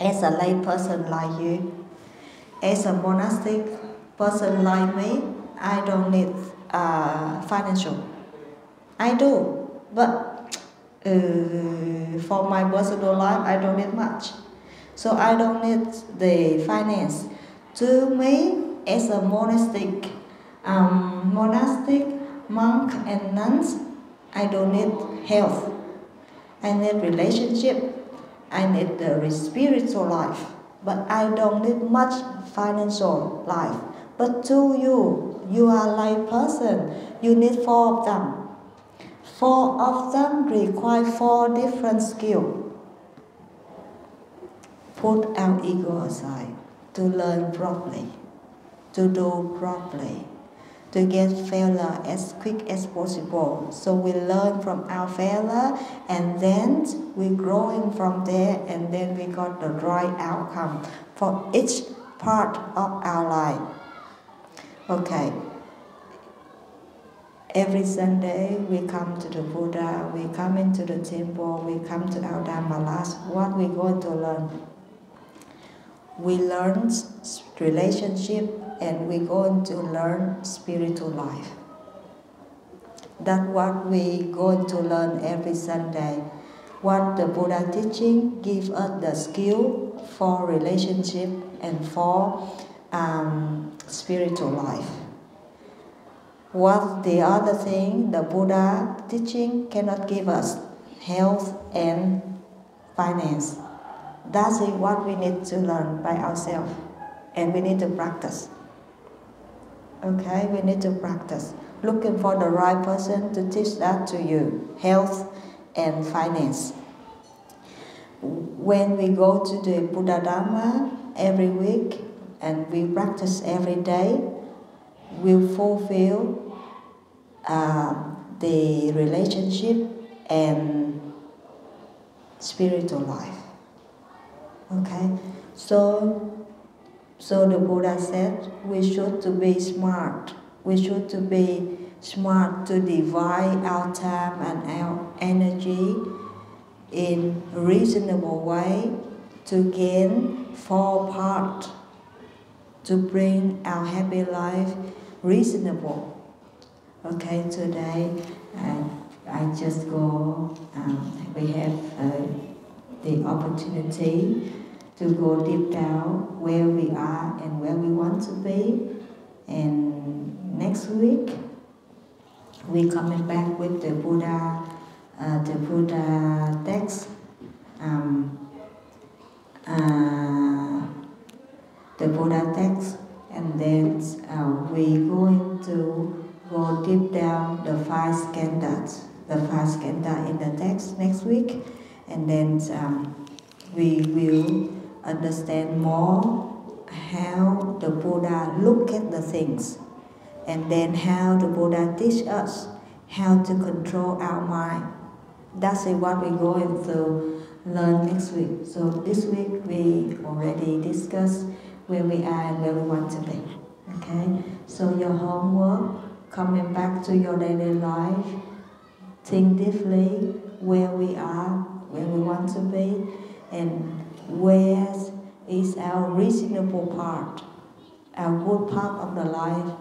As a lay person like you, as a monastic person like me, I don't need financial. I do, but for my personal life, I don't need much. So I don't need the finance. To me, as a monastic monk and nuns, I don't need health. I need relationship. I need the spiritual life. But I don't need much financial life. But to you, you are a lay person. You need 4 of them. 4 of them require 4 different skills. Put our ego aside, to learn properly, to do properly, to get failure as quick as possible. So we learn from our failure, and then we growing from there, and then we got the right outcome for each part of our life. Okay. Every Sunday we come to the Buddha, we come into the temple, we come to our Dharma class. What we going to learn? We learn relationship, and we're going to learn spiritual life. That's what we're going to learn every Sunday. What the Buddha teaching gives us the skill for relationship and for spiritual life. What the other thing the Buddha teaching cannot give us, health and finance. That's what we need to learn by ourselves, and we need to practice. Okay, we need to practice. Looking for the right person to teach that to you, health and finance. When we go to the Buddha Dharma every week and we practice every day, we fulfill the relationship and spiritual life. Okay, so the Buddha said we should to be smart. We should to be smart to divide our time and our energy in a reasonable way to gain 4 parts to bring our happy life reasonable. Okay, today I just go. We have the opportunity to go deep down where we are and where we want to be, and week, we coming back with the Buddha text. The Buddha text, and then we going to go deep down the five skandhas in the text next week, and then we will understand more how the Buddha look at the things, and then how the Buddha teach us how to control our mind. That's what we're going to learn next week. So this week we already discussed where we are and where we want to be. Okay? So your homework, coming back to your daily life, think deeply where we are, where we want to be, and where is our reasonable part, our good part of the life,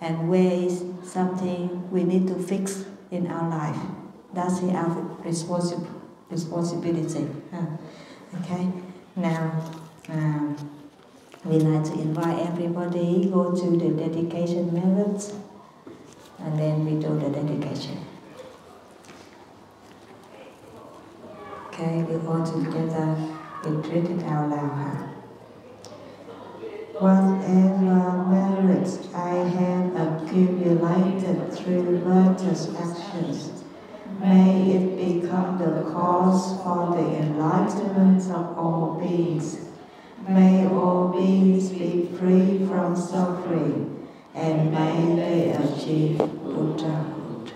and where is something we need to fix in our life. That's our responsibility. Okay? Now, we like to invite everybody go to the dedication methods, and then we do the dedication. Okay, we all together, we read it out loud. Whatever merits I have accumulated through virtuous actions, may it become the cause for the enlightenment of all beings. May all beings be free from suffering, and may they achieve Buddhahood.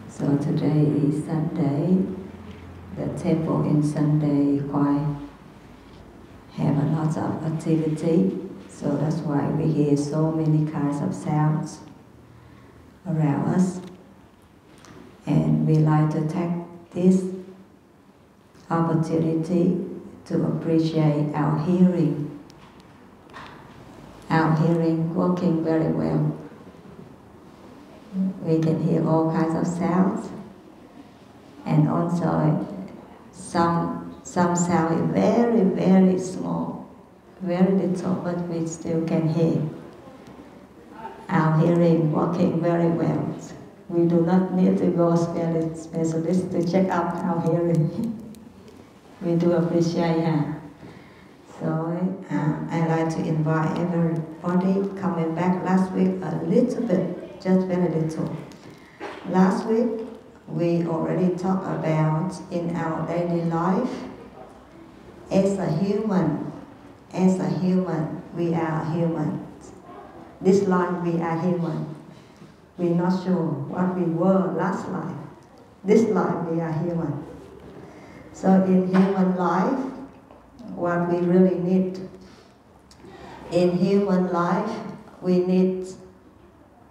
So today is Sunday. The temple in Sunday quite have a lot of activity. So that's why we hear so many kinds of sounds around us. And we like to take this opportunity to appreciate our hearing. Our hearing working very well. We can hear all kinds of sounds, and also some sound is very, very small, very little, but we still can hear. Our hearing working very well. We do not need to go specialist to check out our hearing. We do appreciate her. So I like to invite everybody coming back last week a little bit, just very little. Last week we already talked about in our daily life, as a human, we are human. This life we are human. We're not sure what we were last life. This life we are human. So in human life, what we really need, in human life, we need,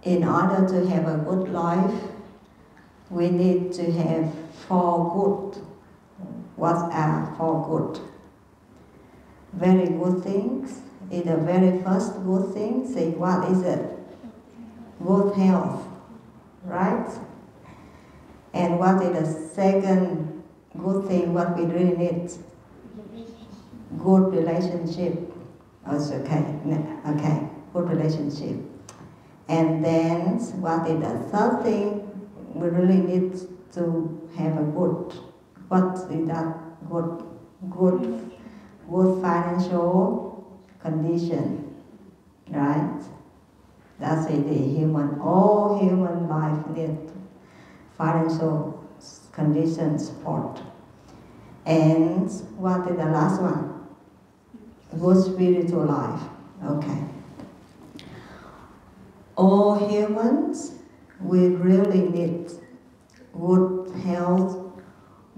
in order to have a good life, we need to have four good. What are four good? Very good things. In the very first good thing, say what is it? Good health, right? And what is the second good thing, what we really need? Good relationship. Okay, good relationship. And then what is the third thing? We really need to have a good, what is that? Good financial condition, right? That's it, all human life needs financial condition support. And what is the last one? Good spiritual life, okay. All humans, we really need good health,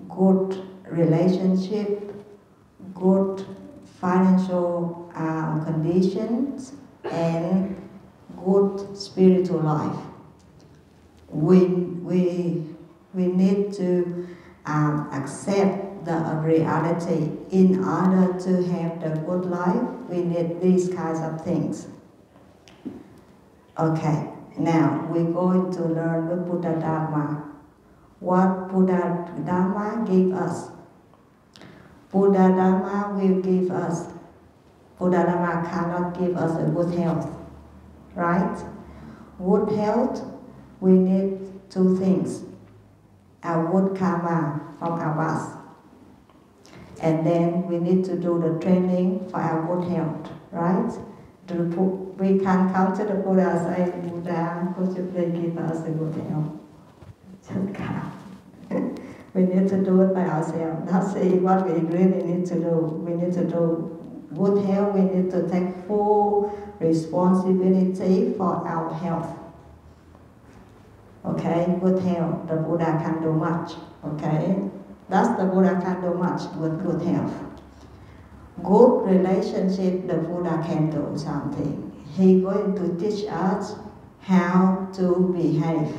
good relationship, good financial conditions, and good spiritual life. We need to accept the reality. In order to have the good life, we need these kinds of things. Okay, now we're going to learn the Buddha Dharma. What Buddha Dharma give us? Buddha Dharma will give us, Buddha Dharma cannot give us a good health, right? Good health, we need two things. Our good karma from our past. And then we need to do the training for our good health, right? We can come to the Buddha and say, Buddha, could you please give us a good health? Just can't. We need to do it by ourselves. That's what we really need to do. We need to do good health. We need to take full responsibility for our health. Okay, good health, the Buddha can do much. Okay, that's the Buddha can do much with good health. Good relationship, the Buddha can do something. He's going to teach us how to behave,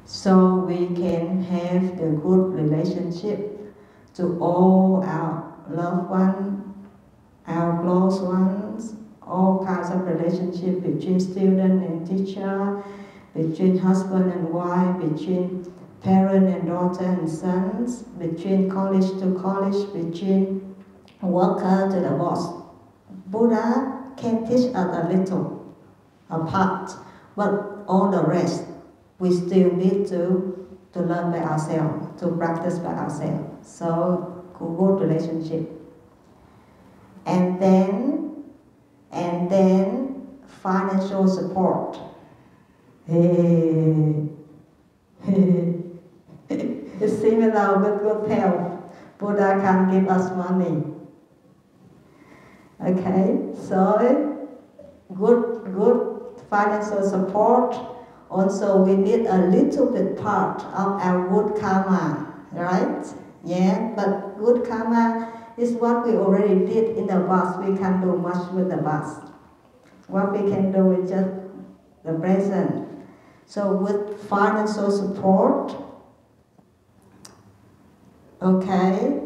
so we can have the good relationship to all our loved ones, our close ones, all kinds of relationship between student and teacher, between husband and wife, between parent and daughter and sons, between college to college, between worker to the boss. Buddha can teach us a little, a part, but all the rest we still need to learn by ourselves, to practice by ourselves. So, good relationship. And then financial support. It's similar with good health. Buddha can give us money. Okay, so good financial support. Also, we need a little bit part of our good karma, right? Yeah, but good karma is what we already did in the past. We can't do much with the past. What we can do is just the present. So with financial support, okay,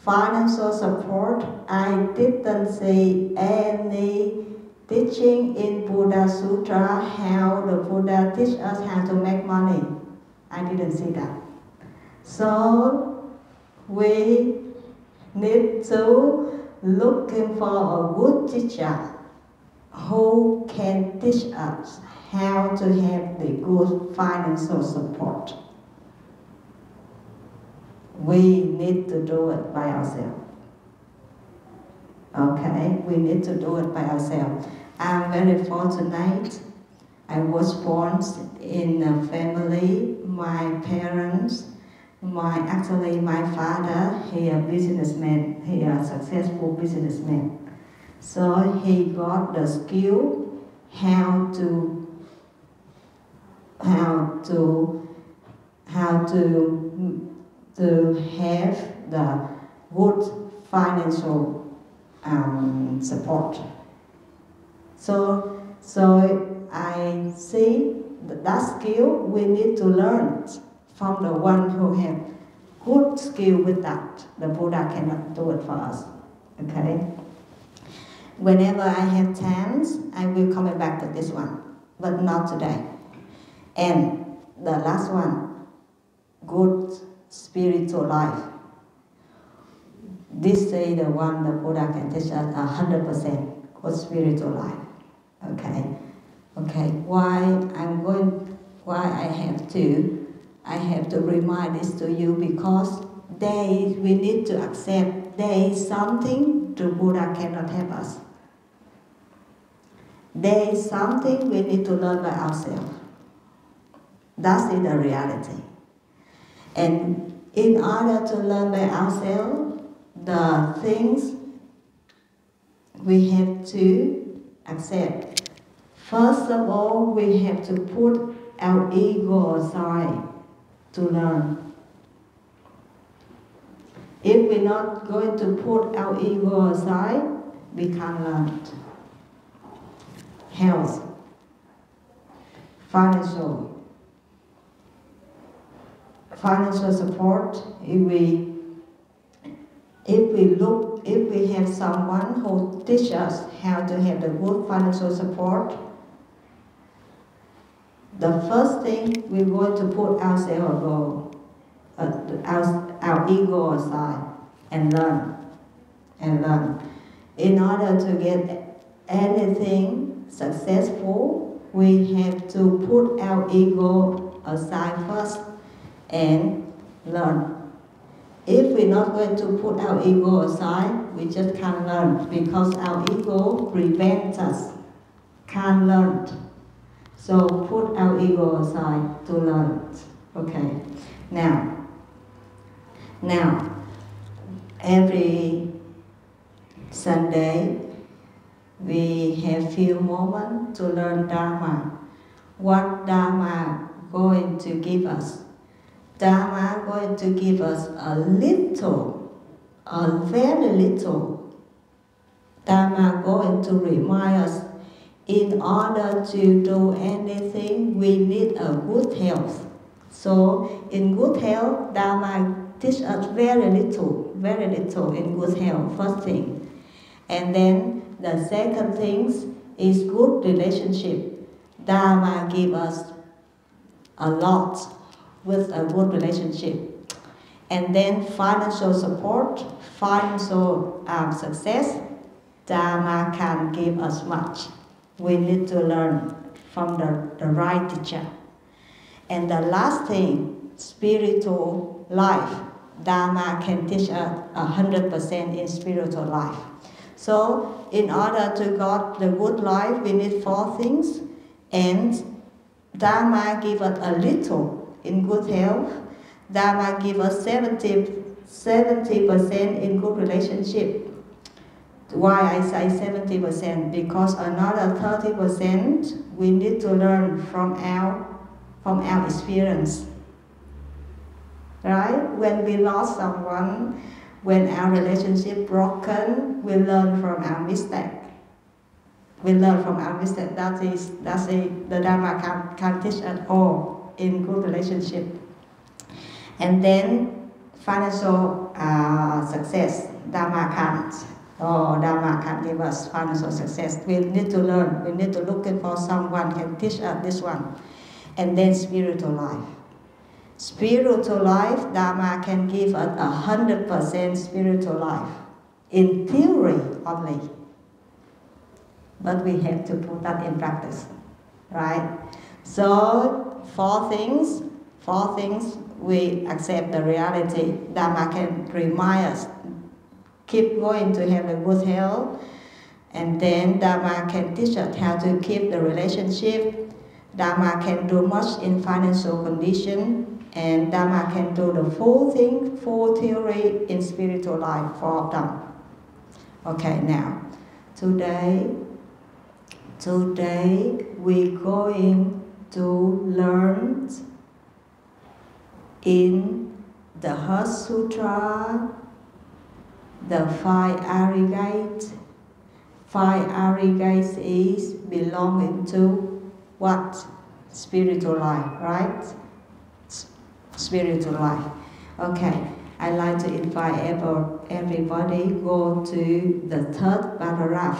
financial support, I didn't see any teaching in Buddha Sutra how the Buddha teach us how to make money. I didn't see that. So we need to looking for a good teacher who can teach us how to have the good financial support. We need to do it by ourselves. Okay, we need to do it by ourselves. I'm very fortunate. I was born in a family. My parents, actually my father, he a businessman. He a successful businessman. So he got the skill how to have the good financial support. So I see that skill we need to learn from the one who have good skill with that. The Buddha cannot do it for us. Okay. Whenever I have chance, I will come back to this one, but not today. And the last one, good spiritual life. This is the one the Buddha can teach us 100% good spiritual life. Okay. Why I have to remind this to you, because we need to accept there is something the Buddha cannot help us. There is something we need to learn by ourselves. That's the reality. And in order to learn by ourselves, the things we have to accept. First of all, we have to put our ego aside to learn. If we're not going to put our ego aside, we can't learn. Health, financial support. If we have someone who teach us how to have the good financial support, the first thing we're going to put our our ego aside and learn. And learn. In order to get anything successful, we have to put our ego aside first and learn. If we're not going to put our ego aside, we just can't learn because our ego prevents us, can't learn. So put our ego aside to learn. Okay. Now, every Sunday, we have few moments to learn Dharma. What Dharma going to give us? Dharma going to give us a very little. Dharma going to remind us, in order to do anything, we need a good health. So in good health, Dharma teach us very little in good health, first thing. And then the second thing is good relationship. Dharma give us a lot with a good relationship. And then financial support, financial success, Dharma can give us much. We need to learn from the right teacher. And the last thing, spiritual life. Dharma can teach us 100% in spiritual life. So in order to get the good life, we need 4 things. And Dharma give us a little in good health. Dharma give us 70% in good relationship. Why I say 70%? Because another 30% we need to learn from our experience. Right? When we lost someone, when our relationship broken, we learn from our mistake. We learn from our mistake. The Dharma can teach us all in good relationship. And then financial success, Dharma can't. Dharma can give us financial success. We need to learn. We need to look for someone who can teach us this one. And then spiritual life. Spiritual life, Dharma can give us 100% spiritual life. In theory only. But we have to put that in practice. Right? So, 4 things, we accept the reality. Dharma can remind us, keep going to have a good health. And then Dharma can teach us how to keep the relationship. Dharma can do much in financial condition. And Dharma can do the full thing, full theory in spiritual life, 4 of them. Okay, now, today we're going to learn in the Heart Sutra, the 5 Arigates. 5 Arigates is belonging to what? Spiritual life, right? Spiritual life. Okay, I'd like to invite everybody go to the 3rd paragraph.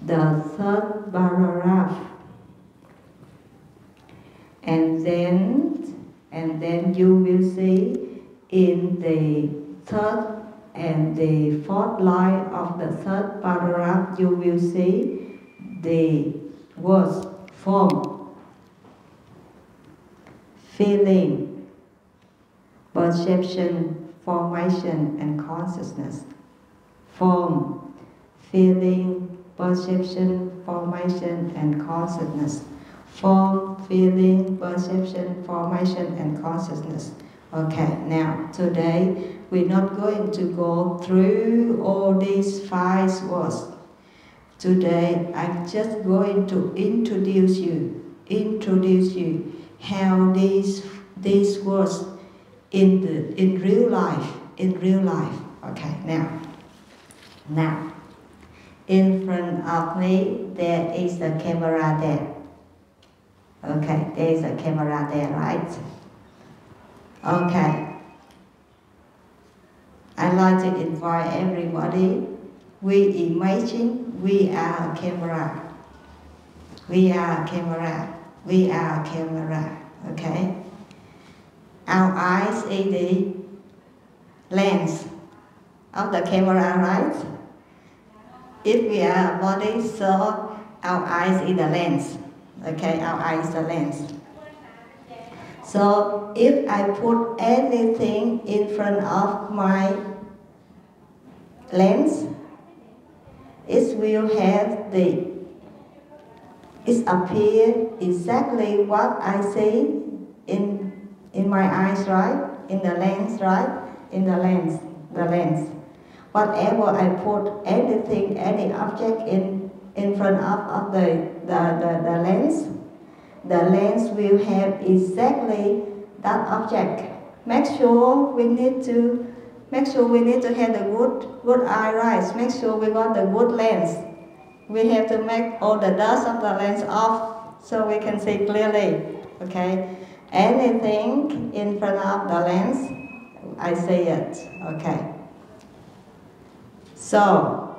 The 3rd paragraph. And then you will see in the 3rd and the 4th line of the 3rd paragraph, you will see the words form, feeling, perception, formation, and consciousness. Form, feeling, perception, formation, and consciousness. Form, feeling, perception, formation, and consciousness. Okay, now today we're not going to go through all these 5 words. Today I'm just going to introduce you how these words in real life. Okay, now in front of me there is a camera there. Okay, there is a camera there, right? Okay. I'd like to invite everybody. We imagine we are a camera. We are a camera. We are a camera. Okay? Our eyes is lens of the camera, right? If we are a body, so our eyes is the lens. Okay, our eyes is the lens. So if I put anything in front of my lens, it will have it appear exactly what I see in my eyes, right? In the lens, right? In the lens. Whatever I put anything, any object in front of the lens will have exactly that object. Make sure we need to have the good eye, right? Make sure we got the good lens. We have to make all the dust of the lens off so we can see clearly. Okay? Anything in front of the lens, I see it. Okay. So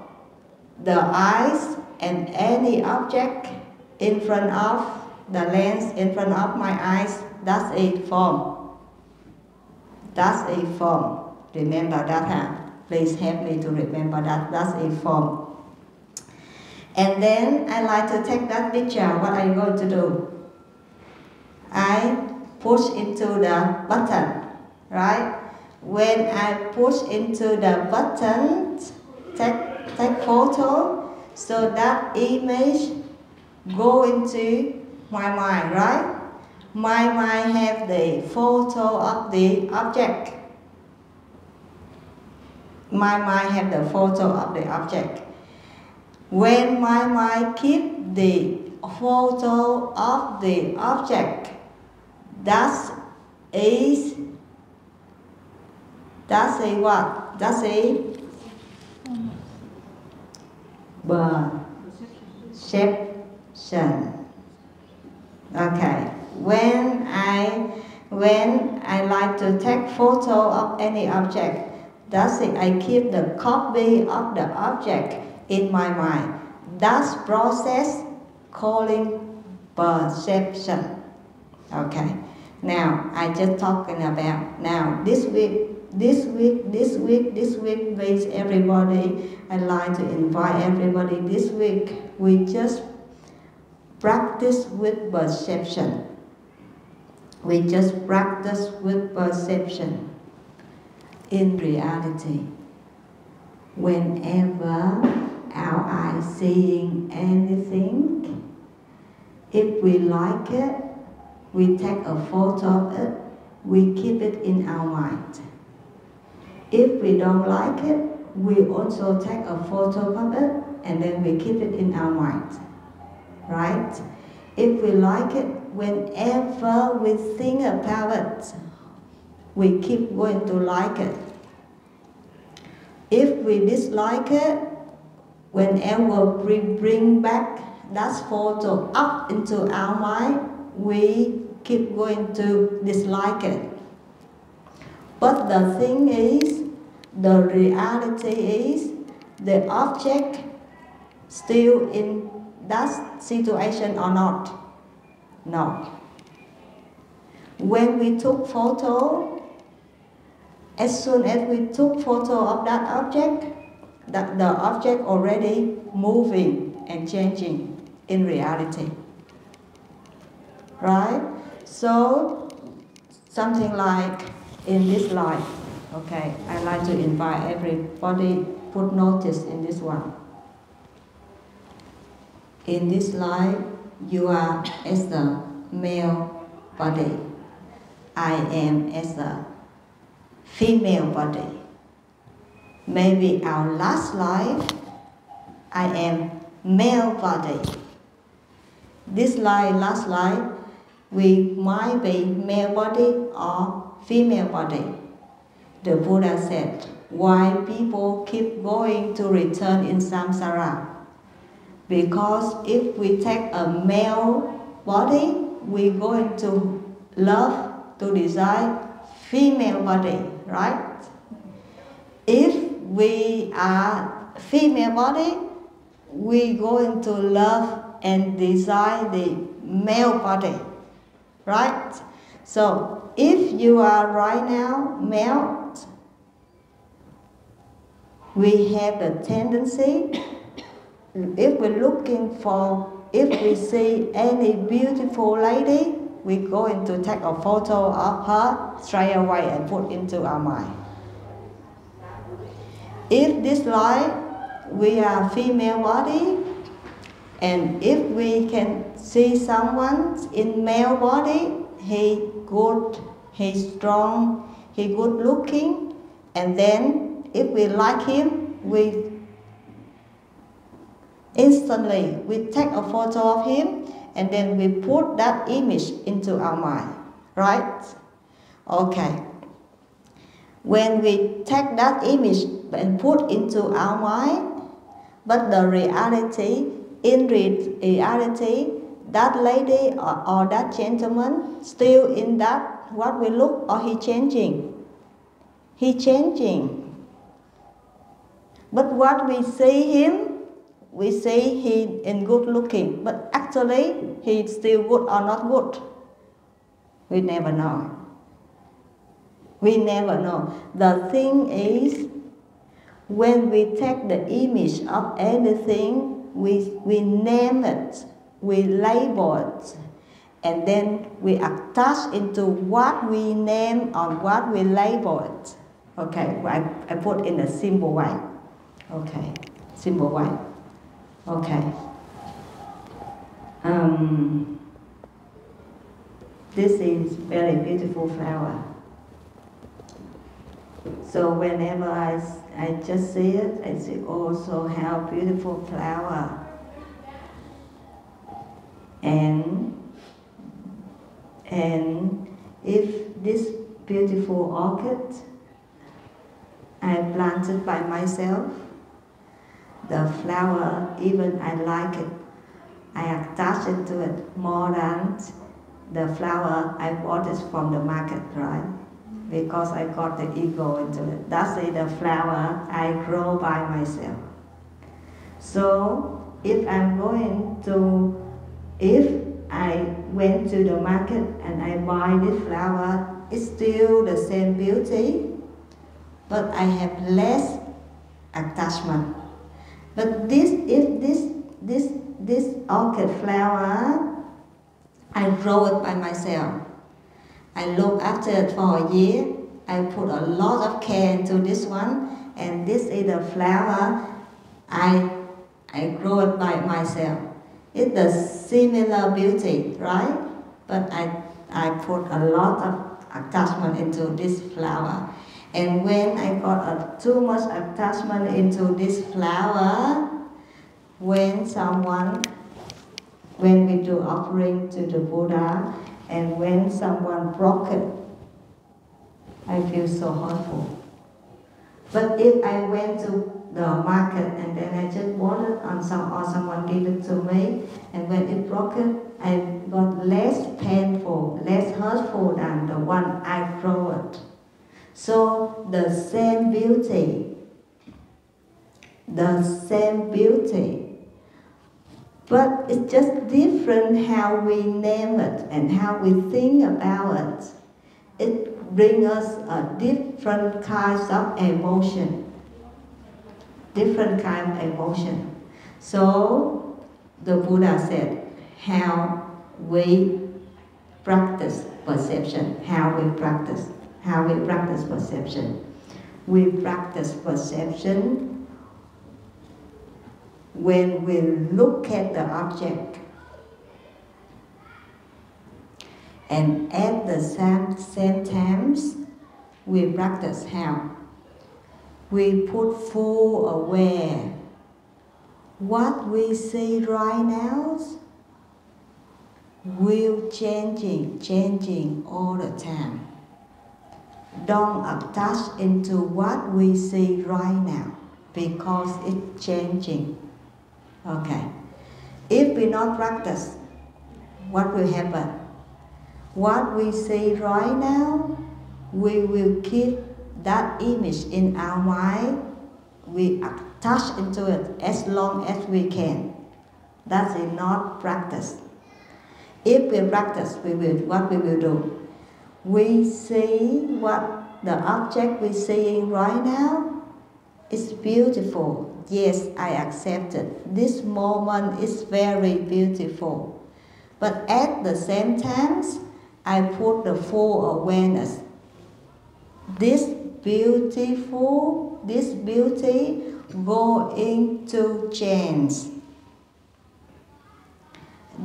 the eyes and any object in front of the lens, in front of my eyes, that's a form. That's a form. Remember that, huh? Please help me to remember that. That's a form. And then I like to take that picture. What are you going to do? I push into the button, right? When I push into the button, take photo, so that image go into my mind, right? My mind have the photo of the object. My mind have the photo of the object. When my mind keep the photo of the object, that's a what? That's a perception. Okay. When I like to take photo of any object, that's it. I keep the copy of the object in my mind. That's process calling perception. Okay. Now I just talking about now this week, please everybody. I like to invite everybody this week. We just practice with perception. We just practice with perception. In reality, whenever our eyes seeing anything, if we like it, we take a photo of it, we keep it in our mind. If we don't like it, we also take a photo of it and then we keep it in our mind. Right? If we like it, whenever we think about it, we keep going to like it. If we dislike it, whenever we bring back that photo up into our mind, we keep going to dislike it. But the thing is, the reality is, the object still in that situation or not? No. When we took photo, as soon as we took photo of that object, the object already moving and changing in reality. Right? So, something like in this life, okay, I like to invite everybody put notice in this one. In this life, you are as the male body. I am as a female body. Maybe our last life, I am male body. This life, last life, we might be male body or female body. The Buddha said, why people keep going to return in samsara? Because if we take a male body, we're going to love, to desire female body, right? If we are female body, we're going to love and desire the male body, right? So if you are right now male, we have the tendency, if we're looking for, if we see any beautiful lady, we go into take a photo of her straight away and put into our mind. If this life, we are female body, and if we can see someone in male body, he good, he's strong, he good looking, and then if we like him, we instantly we take a photo of him, and then we put that image into our mind, right? Okay. When we take that image and put into our mind, but the reality, in reality, that lady or that gentleman still in that what we look, or he changing? He changing. But what we see him, we see he in good looking, but actually he's still good or not good. We never know. We never know. The thing is, when we take the image of anything, we name it, we label it, and then we attach into what we name or what we label it. Okay, I put in a simple way. Okay, simple way. Okay. This is very beautiful flower. So whenever I just see it, I see also how beautiful flower. And if this beautiful orchid I planted by myself, the flower, even I like it, I attach it to it more than the flower I bought it from the market, right? Because I got the ego into it. That's the flower I grow by myself. So if I'm going to, if I went to the market and I buy this flower, it's still the same beauty, but I have less attachment. But this orchid flower, I grow it by myself. I look after it for a year. I put a lot of care into this one, and this is the flower I grow it by myself. It's a similar beauty, right? But I put a lot of attachment into this flower. And when I got too much attachment into this flower, when we do offering to the Buddha, and when someone broke it, I feel so hurtful. But if I went to the market and then I just bought it or someone gave it to me, and when it broke it, I got less painful, less hurtful than the one I grow it. So the same beauty, but it's just different how we name it and how we think about it. It brings us a different kinds of emotion. Different kind of emotion. So the Buddha said how we practice perception, how we practice perception. We practice perception when we look at the object, and at the same times we practice how we put full aware. What we see right now will changing all the time. Don't attach into what we see right now, because it's changing. Okay. If we not practice, what will happen? What we see right now, we will keep that image in our mind. We attach into it as long as we can. That's not practice. If we practice, what we will do? We see what the object we're seeing right now, It's beautiful. Yes, I accept it. This moment is very beautiful. But at the same time, I put the full awareness. This beauty go into change.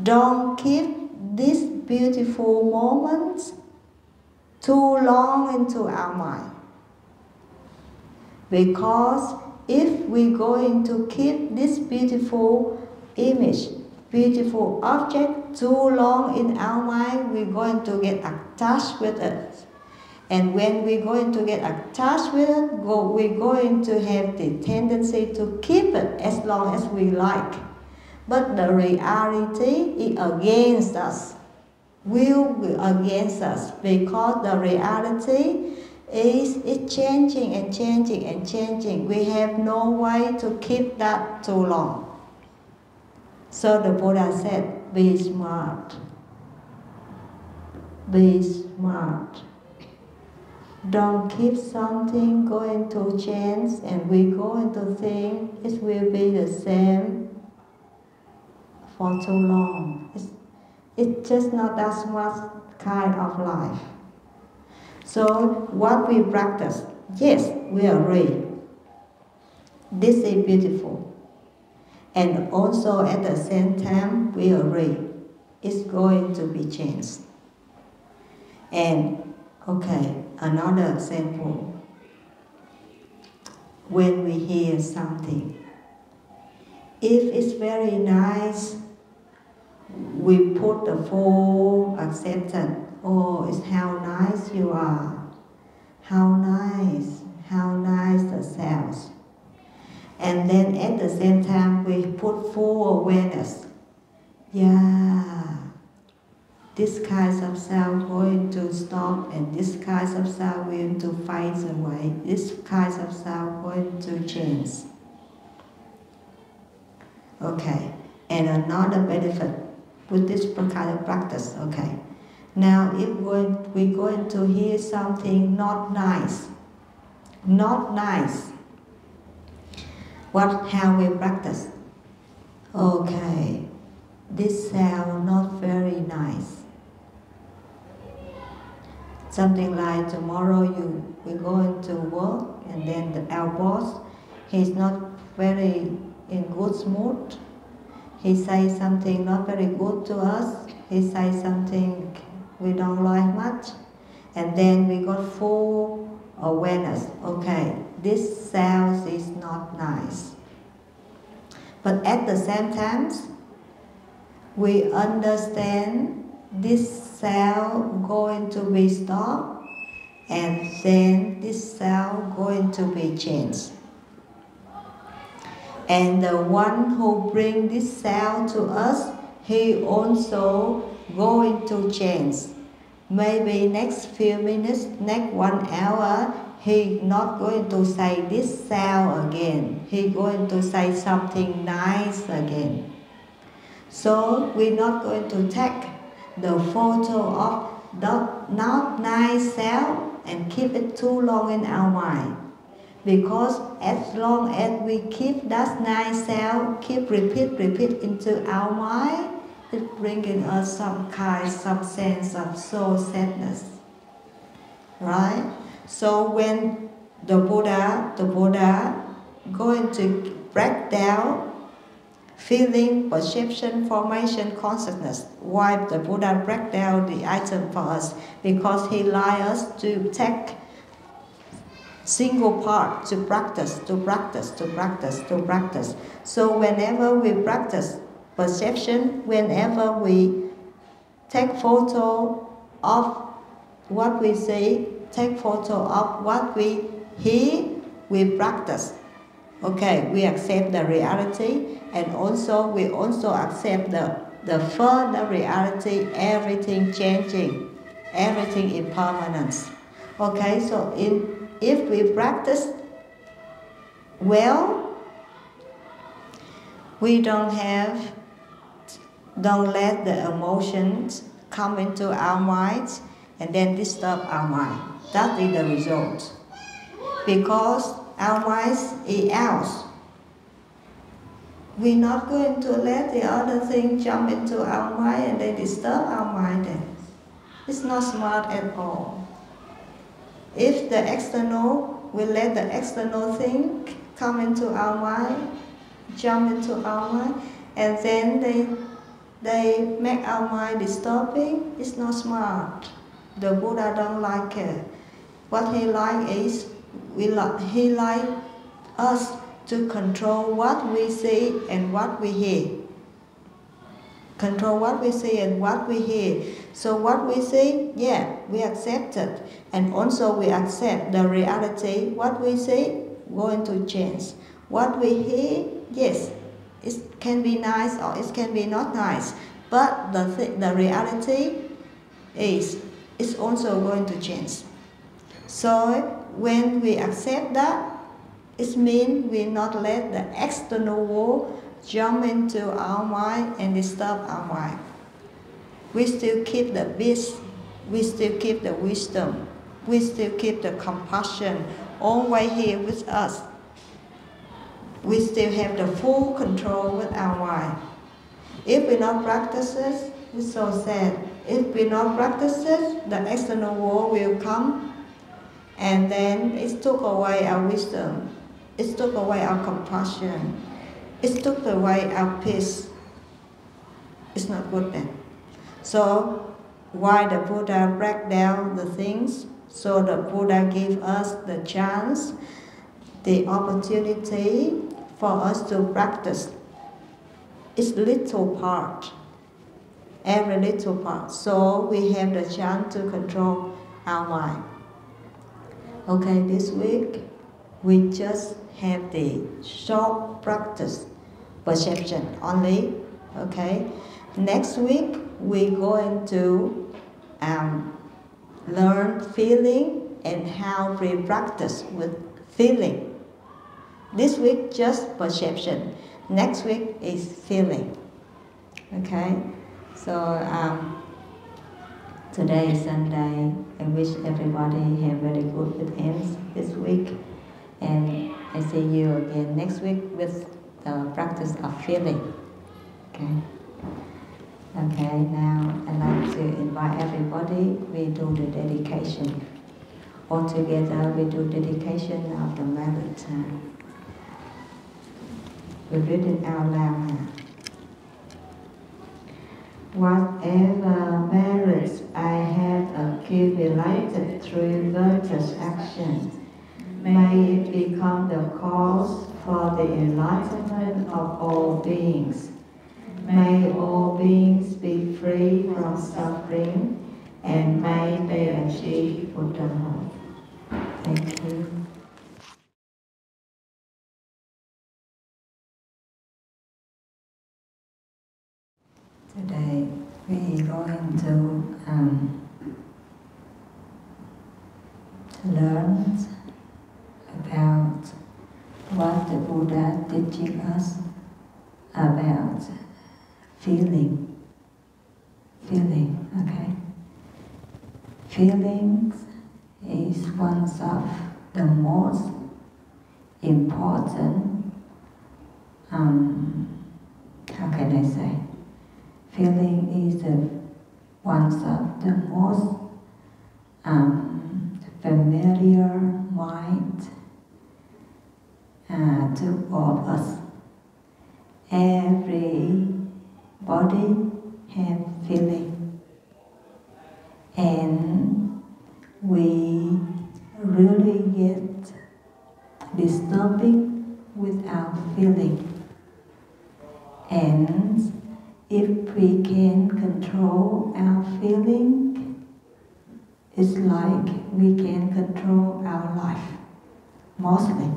Don't keep these beautiful moments too long into our mind. Because if we're going to keep this beautiful image, beautiful object too long in our mind, we're going to get attached with it. And when we're going to get attached with it, we're going to have the tendency to keep it as long as we like. But the reality is against us, will be against us, because the reality is changing and changing and changing. We have no way to keep that too long. So the Buddha said, be smart. Be smart. Don't keep something going to change and we're going to think it will be the same for too long. It's just not that much kind of life. So what we practice, yes, we agree. This is beautiful. And also at the same time, we agree it's going to be changed. And okay, another example. When we hear something, if it's very nice, we put the full acceptance. Oh, it's how nice you are. How nice the sounds. And then at the same time, we put full awareness. Yeah, this kind of sound going to stop, and this kind of sound going to fade away. This kind of sound going to change. Okay, and another benefit with this kind of practice. Okay, now if we're going to hear something not nice, how we practice? Okay, this sound not very nice. Something like tomorrow we're going to work, and then our boss, he's not very in good mood. He says something not very good to us. He says something we don't like much, and then we got full awareness. Okay, this sound is not nice. But at the same time, we understand this sound going to be stopped, and then this sound going to be changed. And the one who brings this sound to us, he also going to change. Maybe next few minutes, next 1 hour, he not going to say this sound again. He going to say something nice again. So we're not going to take the photo of the not nice sound and keep it too long in our mind. Because as long as we keep that nice sound, keep repeat into our mind, it bringing us some sense of soul sadness, right? So when the Buddha going to break down feeling, perception, formation, consciousness. Why the Buddha break down the item for us? Because he like us to take single part to practice. So whenever we practice perception, whenever we take photo of what we see, take photo of what we hear, we practice. Okay, we accept the reality, and also we accept the further reality, everything changing, everything impermanence. Okay, so if we practice well, we don't let the emotions come into our minds and then disturb our mind. That is the result. Because our mind is out. We're not going to let the other thing jump into our mind and they disturb our mind then. It's not smart at all. If the external, we let the external thing come into our mind, jump into our mind, and then they make our mind disturbing, it's not smart. The Buddha don't like it. What he like is, he like us to control what we see and what we hear. Control what we see and what we hear. So what we see, yeah, we accept it. And also we accept the reality. What we see, going to change. What we hear, yes, it can be nice or it can be not nice. But the reality is, it's also going to change. So when we accept that, it means we not let the external world jump into our mind and disturb our mind. We still keep the peace, we still keep the wisdom, we still keep the compassion always here with us. We still have the full control with our mind. If we not practice it, it's so sad. If we not practice it, the external world will come and then it took away our wisdom. It took away our compassion. It took away our peace. It's not good then. So why the Buddha break down the things? So the Buddha give us the chance, the opportunity for us to practice. It's little part, every little part. So we have the chance to control our mind. Okay, this week we just have the short practice, perception only, okay? Next week, we're going to learn feeling and how we practice with feeling. This week, just perception. Next week is feeling, okay? So today is Sunday. I wish everybody have very good weekends this week. And I see you again next week with the practice of feeling. Okay. Okay, now I'd like to invite everybody. We do the dedication. All together we do dedication of the meditation. We read it out loud now. Whatever merits I have accumulated through virtuous action, may it become the cause for the enlightenment of all beings. May all beings be free from suffering, and may they achieve Buddhahood. Thank you. Today we're going to learn about what the Buddha teaching us about feeling. Feeling, okay? Feelings is one of the most important, how can I say? Feeling is one of the most familiar mind to all of us. Every body have feeling, and we really get disturbing with our feeling. And if we can control our feeling, it's like we can control our life, mostly.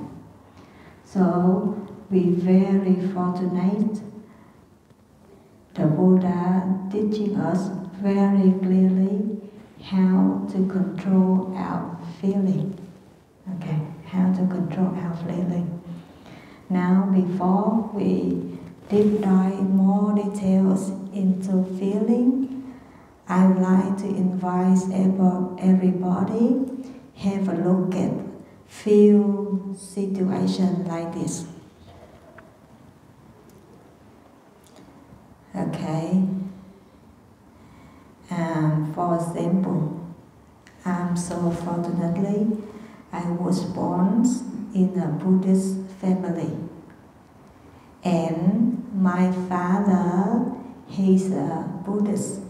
So we're very fortunate. The Buddha teaching us very clearly how to control our feeling. Okay, how to control our feeling. Now, before we deep dive more details into feeling, I would like to invite everybody have a look at few situations like this. Okay. For example, so fortunately, I was born in a Buddhist family, and my father, he's a Buddhist,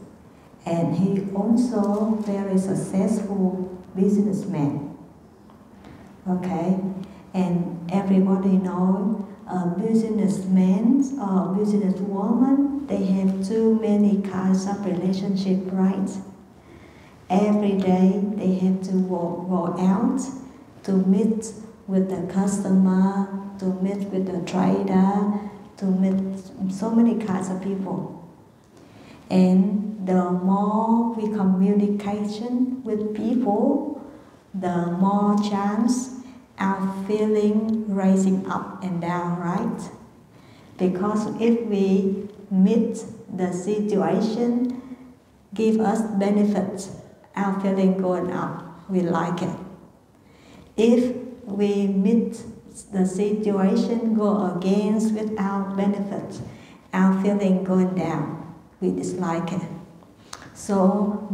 and he also very successful businessman. Okay, and everybody know businessmen or businesswoman, they have too many kinds of relationship, right? Every day they have to go out to meet with the customer, to meet with the trader, to meet so many kinds of people. And the more we communication with people, the more chance our feeling rising up and down, right? Because if we meet the situation, give us benefits, our feeling going up, we like it. If we meet the situation go against with our benefits, our feeling going down, we dislike it. So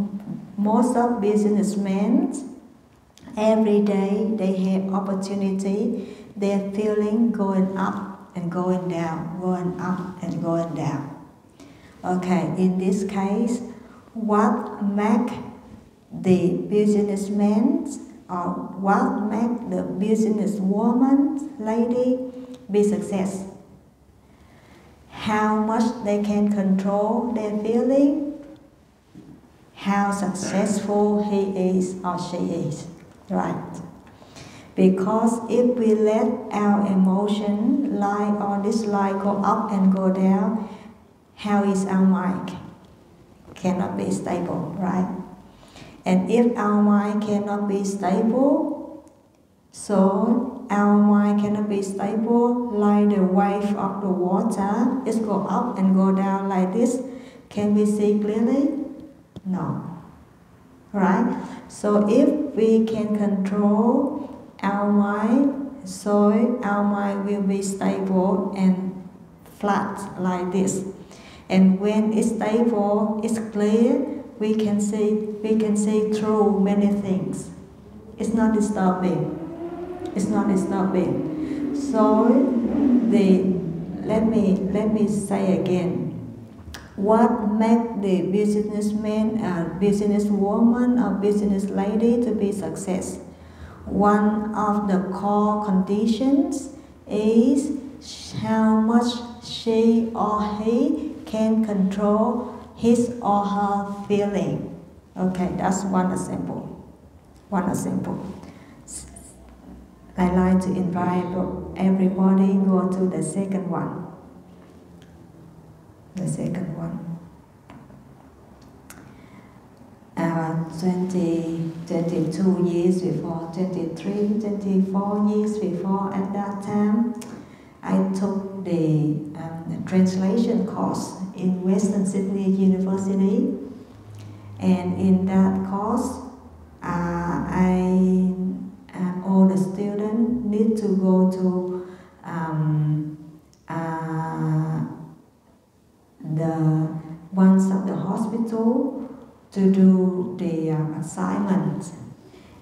most of businessmen, every day they have opportunity, their feeling going up and going down, going up and going down. Okay, in this case, what make the businessman or what make the businesswoman, lady, be success? How much they can control their feeling, how successful he is or she is, right? Because if we let our emotion, like or dislike, go up and go down, how is our mind? Cannot be stable, right? And if our mind cannot be stable, so our mind cannot be stable like the wave of the water. It go up and go down like this. Can we see clearly? No. Right? So if we can control our mind, so our mind will be stable and flat like this. And when it's stable, it's clear, we can see through many things. It's not disturbing. It's not disturbing. So let me say again. What makes the businessman, businesswoman, or business lady to be success? One of the core conditions is how much she or he can control his or her feeling. Okay, that's one example. One example. I like to invite everybody go to the second one. The second one. 22 years before, 23, 24 years before, at that time, I took the translation course in Western Sydney University, and in that course, all the students need to go to one of the hospital to do the assignment,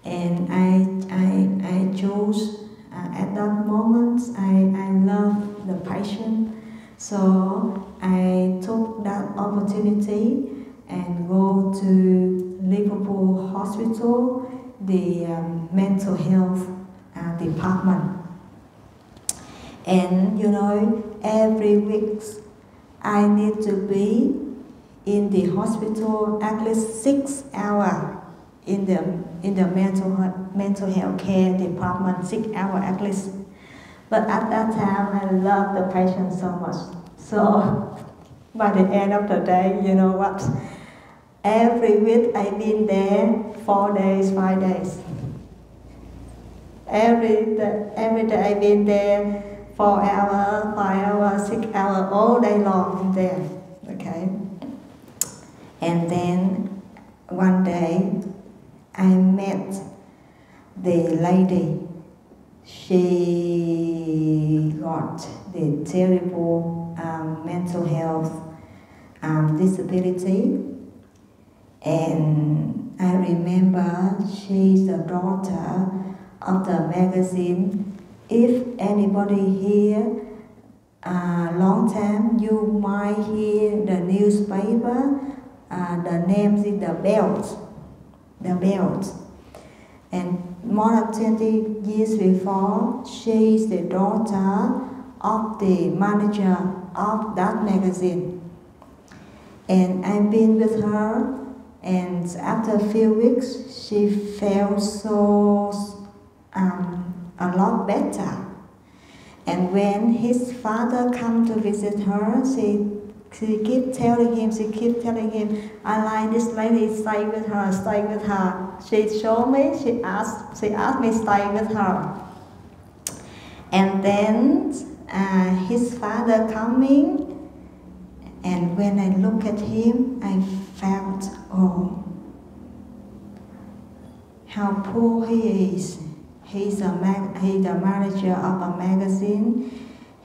and I chose at that moment I love the patient, so I took that opportunity and go to Liverpool Hospital, the mental health department. And you know, every week I need to be in the hospital at least 6 hours in the mental health care department, 6 hours at least. But at that time, I love the patient so much. So by the end of the day, you know what? Every week I've been there 4 days, 5 days. Every day I've been there 4 hours, 5 hours, 6 hours, all day long there. Okay. And then one day I met the lady she got the terrible mental health disability. And I remember she's the daughter of the magazine. If anybody here, long time, you might hear the newspaper, the names is the Belt. And more than 20 years before, she is the daughter of the manager of that magazine. And I've been with her, and after a few weeks, she felt so a lot better. And when his father come to visit her, she keep telling him, I like this lady, stay with her. She showed me, she asked me stay with her. And then his father coming, and when I look at him, I felt, oh, how poor he is. He's the manager of a magazine,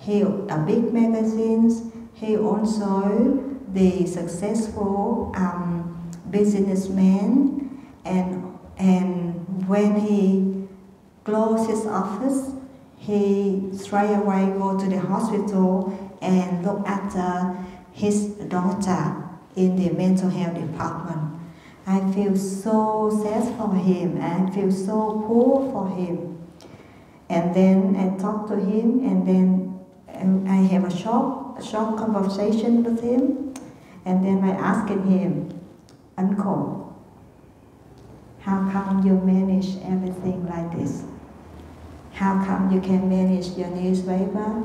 a big magazine. He also the successful businessman, and when he closed his office, he straight away go to the hospital and look after his daughter in the mental health department. I feel so sad for him, I feel so poor for him. And then I talk to him, and then I have a short conversation with him, and then I asking him, Uncle, how come you manage everything like this? How come you can manage your newspaper?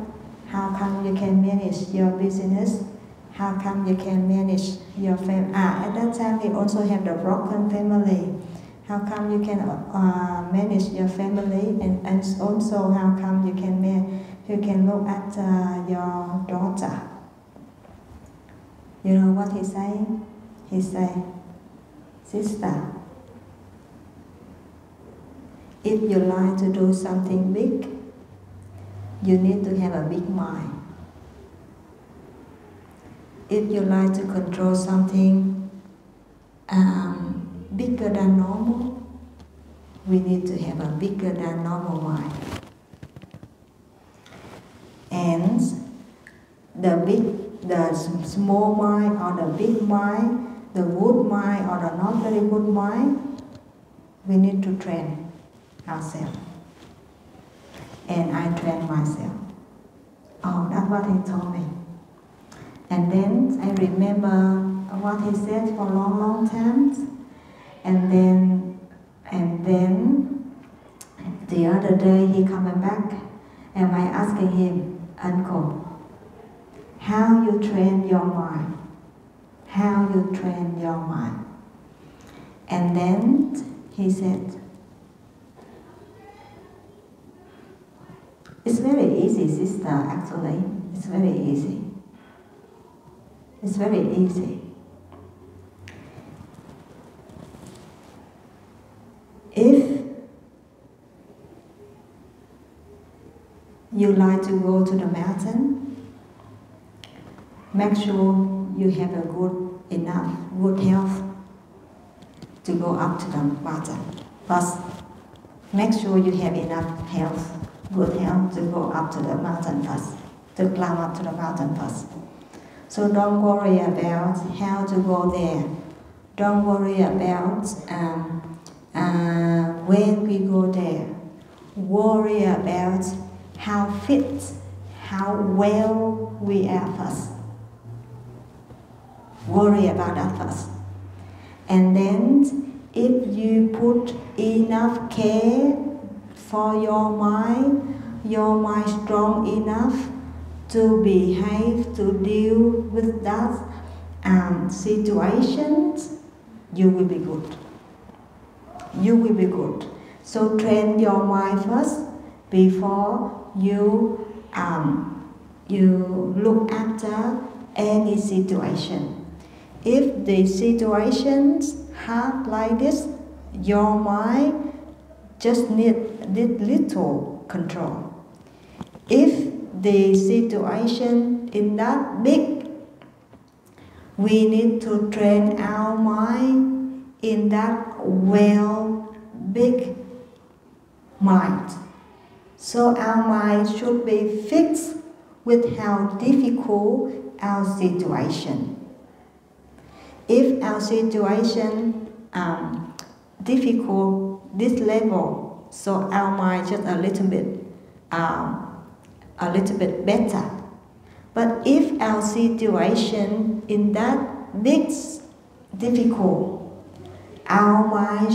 How come you can manage your business? How come you can manage your family? At that time, he also have the broken family. How come you can manage your family? And also, how come you can look after your daughter? You know what he say? He say, sister, if you like to do something big, you need to have a big mind. If you like to control something bigger than normal, we need to have a bigger than normal mind. And the small mind or the big mind, the good mind or the not very good mind, we need to train ourselves. And I train myself. Oh, that's what he told me. And then I remember what he said for a long time. And then the other day he coming back, and I asking him, Uncle, how you train your mind? How you train your mind? And then he said, it's very easy, sister, actually. It's very easy. It's very easy. If you like to go to the mountain, make sure you have a good health to go up to the mountain. First, make sure you have enough health, good health to go up to the mountain first, to climb up to the mountain first. So don't worry about how to go there. Don't worry about when we go there. Worry about how fit, how well we are first. Worry about that first. And then if you put enough care for your mind strong enough to behave, to deal with that situations, you will be good. You will be good. So train your mind first before you look after any situation. If the situations hard like this, your mind just need little control. If the situation is that big, we need to train our mind in that big mind. So our mind should be fixed with how difficult our situation. If our situation difficult this level, so our mind just a little bit better. But if our situation in that big difficult, our mind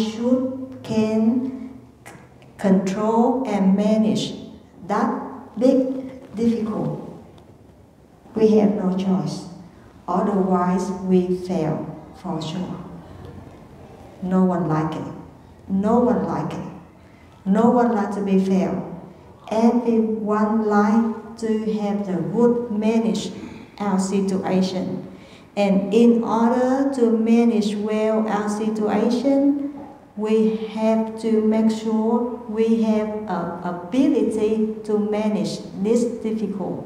can control and manage that big difficult. We have no choice. Otherwise, we fail for sure. No one like it. No one like it. No one like to be failed. Everyone like to have the good manage our situation. And in order to manage well our situation, we have to make sure we have an ability to manage this difficult,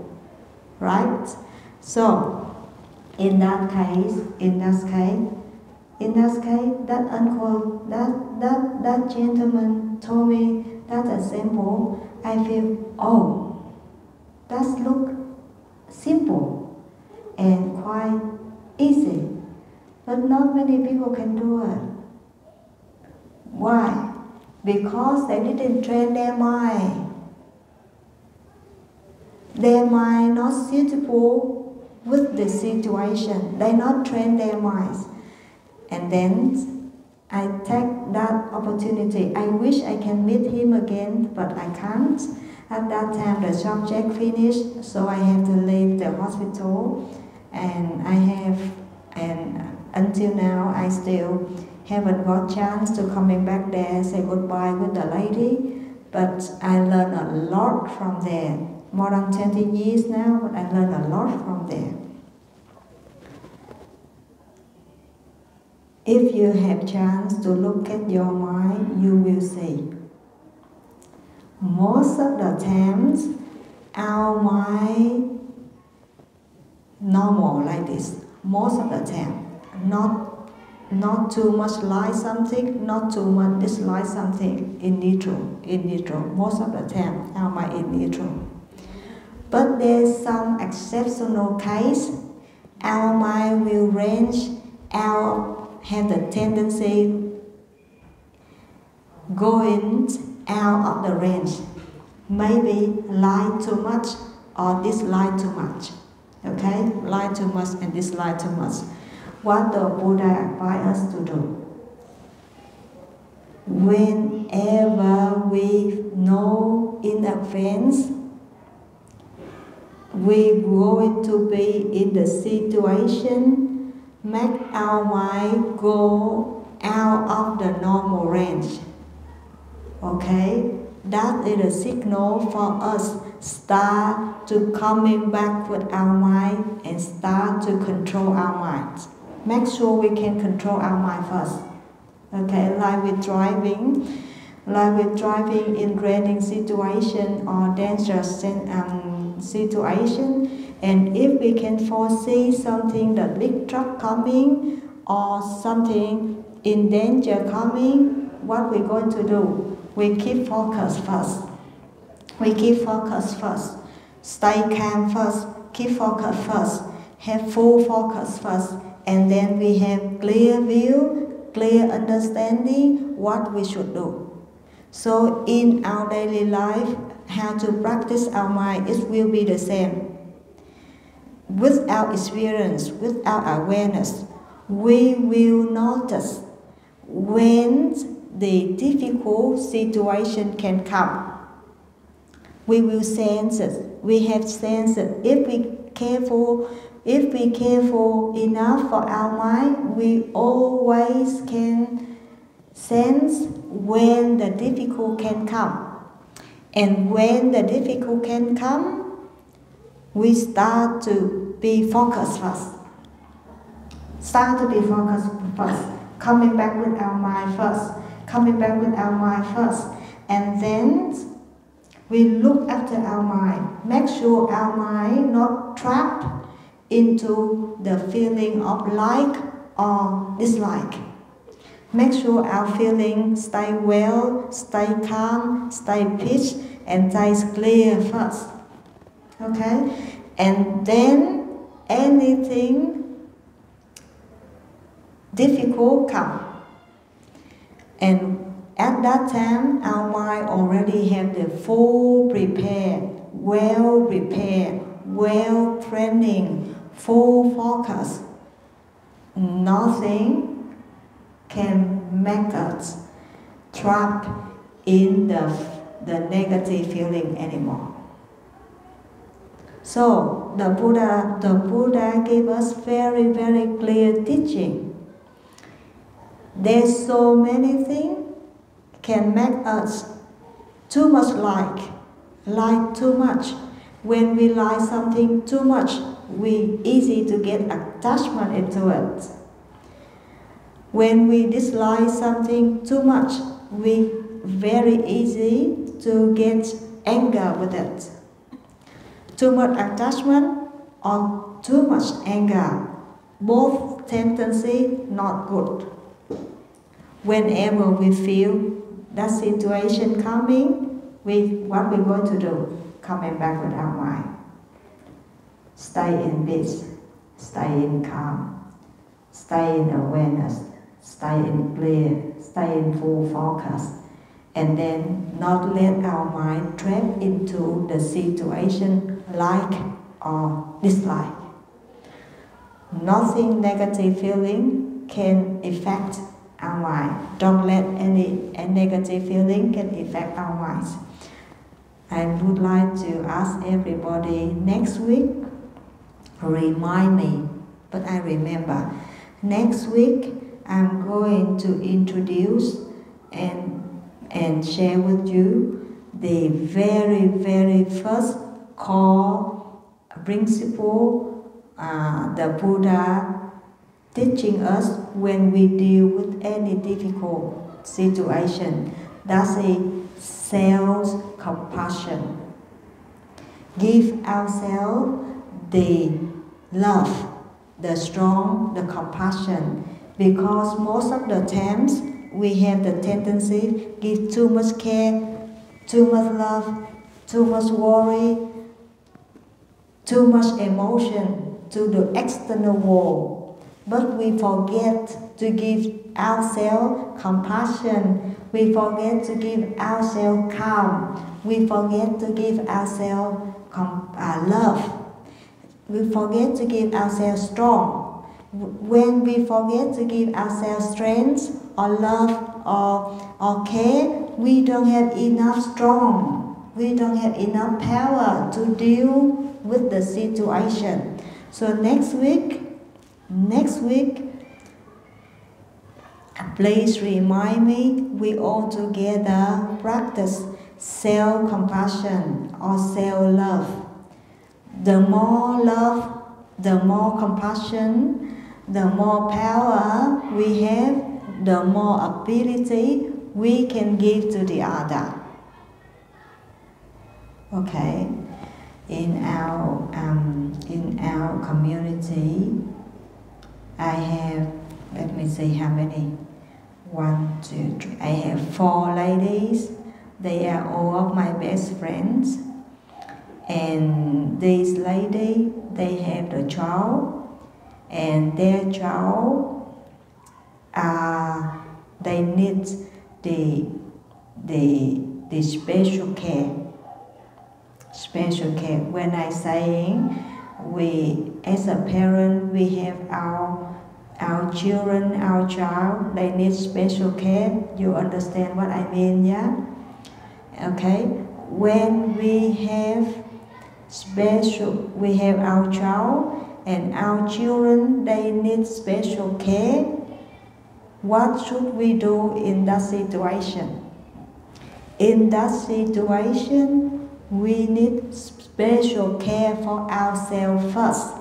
right? So, in that case, that uncle, that gentleman told me that example. I feel, oh, that look simple and quite easy, but not many people can do it. Why? Because they didn't train their mind. Their mind not suitable with the situation. They not train their minds. And then I take that opportunity. I wish I can meet him again, but I can't. At that time the subject finished, so I have to leave the hospital. And until now I still haven't got chance to coming back there, say goodbye with the lady. But I learned a lot from there. More than 20 years now, but I learned a lot from there. If you have chance to look at your mind, you will see. Most of the times, our mind normal like this. Most of the time, not too much like something, not too much dislike something. In neutral. Most of the time, our mind is neutral. But there's some exceptional case. Our mind will have the tendency going out of the range. Maybe like too much or dislike too much. Okay? Like too much and dislike too much. What the Buddha advised us to do. Whenever we know in advance we're going to be in the situation, make our mind go out of the normal range. Okay? That is a signal for us start to coming back with our mind and start to control our minds. Make sure we can control our mind first. Okay, like with driving in raining situation or dangerous situation, and if we can foresee something, the big truck coming or something in danger coming, what we're going to do? We keep focus first. Stay calm first. Keep focus first. Have full focus first. And then we have clear view, clear understanding what we should do. So in our daily life, how to practice our mind, it will be the same. With our experience, with our awareness, we will notice when the difficult situation can come. We will sense it. We have sensed it. If we careful enough for our mind, we always can sense when the difficult can come. And when the difficult can come, we start to be focused first. Coming back with our mind first. And then We look after our mind. Make sure our mind not trapped into the feeling of like or dislike. Make sure our feeling stay well, stay calm, stay peace, and stay clear first. Okay? And then anything difficult come. And at that time, our mind already have the full prepared, well training, full focus. Nothing can make us trapped in the negative feeling anymore. So the Buddha gave us very, very clear teaching. There's so many things can make us too much like too much. When we like something too much, we easy to get attachment into it. When we dislike something too much, we very easy to get anger with it. Too much attachment or too much anger, both tendency not good. Whenever we feel that situation coming, what we're going to do? Coming back with our mind. Stay in peace, stay in calm, stay in awareness, stay in clear, stay in full focus, and then not let our mind trap into the situation like or dislike. Nothing negative feeling can affect our mind. Don't let any negative feeling can affect our minds. I would like to ask everybody next week, remind me, but I remember. Next week, I'm going to introduce and share with you the very, very first core principle the Buddha teaching us when we deal with any difficult situation. That's a self-compassion. Give ourselves the love, the strong, the compassion, because most of the times we have the tendency give too much care, too much love, too much worry, too much emotion to the external world. But we forget to give ourselves compassion. We forget to give ourselves calm. We forget to give ourselves love. We forget to give ourselves strong. When we forget to give ourselves strength or love or care, we don't have enough strong. We don't have enough power to deal with the situation. So next week, please remind me, we all together practice self-compassion or self-love. The more love, the more compassion, the more power we have, the more ability we can give to the other. Okay, in our community, I have, let me see how many. 1, 2, 3. I have 4 ladies. They are all of my best friends. And these ladies, they have the child, and their child, they need the special care. Special care. When I saying we, as a parent, we have our children, our child, they need special care. You understand what I mean, yeah? Okay. When we have our child and our children, they need special care. What should we do in that situation? In that situation, we need special care for ourselves first.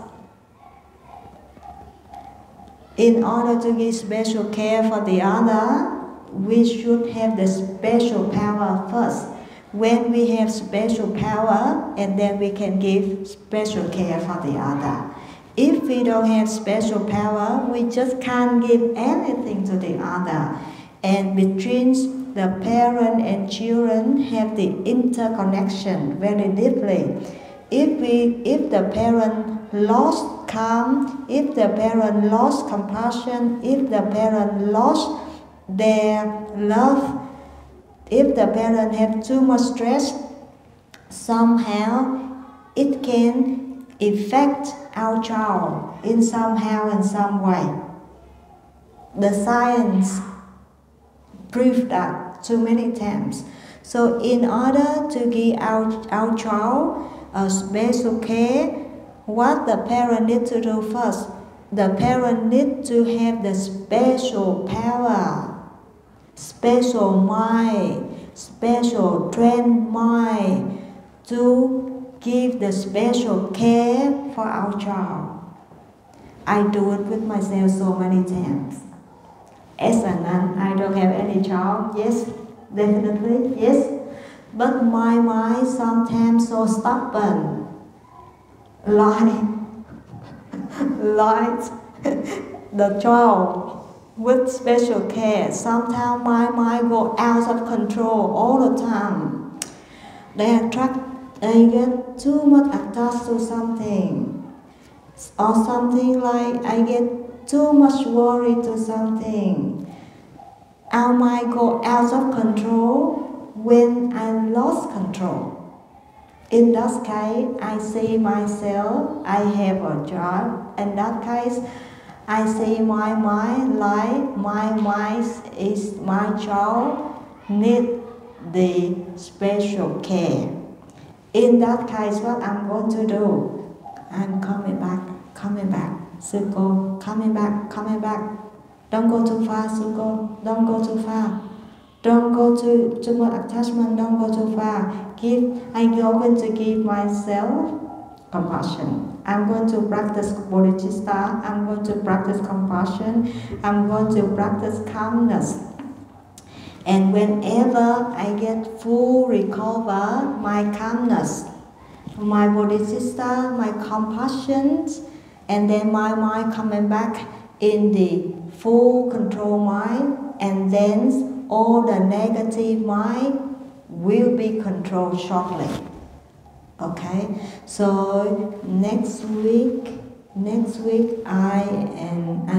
In order to give special care for the other, we should have the special power first. when we have special power, and then we can give special care for the other. If we don't have special power, we just can't give anything to the other. And between the parent and children have the interconnection very deeply. If the parent lost calm, if the parent lost compassion, if the parent lost their love, if the parent have too much stress, somehow it can affect our child in somehow in some way. The science proved that too many times. So in order to give our child a special care, what the parent need to do first? The parent need to have the special power, special mind, special trained mind to give the special care for our child. I do it with myself so many times. As a nun, I don't have any child. Yes, definitely, yes. But my mind sometimes so stubborn, like the child with special care. Sometimes my mind go out of control all the time. I get too much attached to something, or something like I get too much worry to something. Our mind go out of control when I lost control. In that case, I see myself, I have a job. In that case, I see my mind like my mind is my child, need the special care. In that case, what I'm going to do? I'm coming back, Suko, coming back. Don't go too far, Suko, don't go too far. Don't go too much attachment, don't go too far. I'm going to give myself compassion. I'm going to practice bodhicitta, I'm going to practice compassion, I'm going to practice calmness. And whenever I get full recover my calmness, my bodhicitta, my compassion, and then my mind coming back in the full control mind, and then all the negative mind will be controlled shortly. Okay, so next week I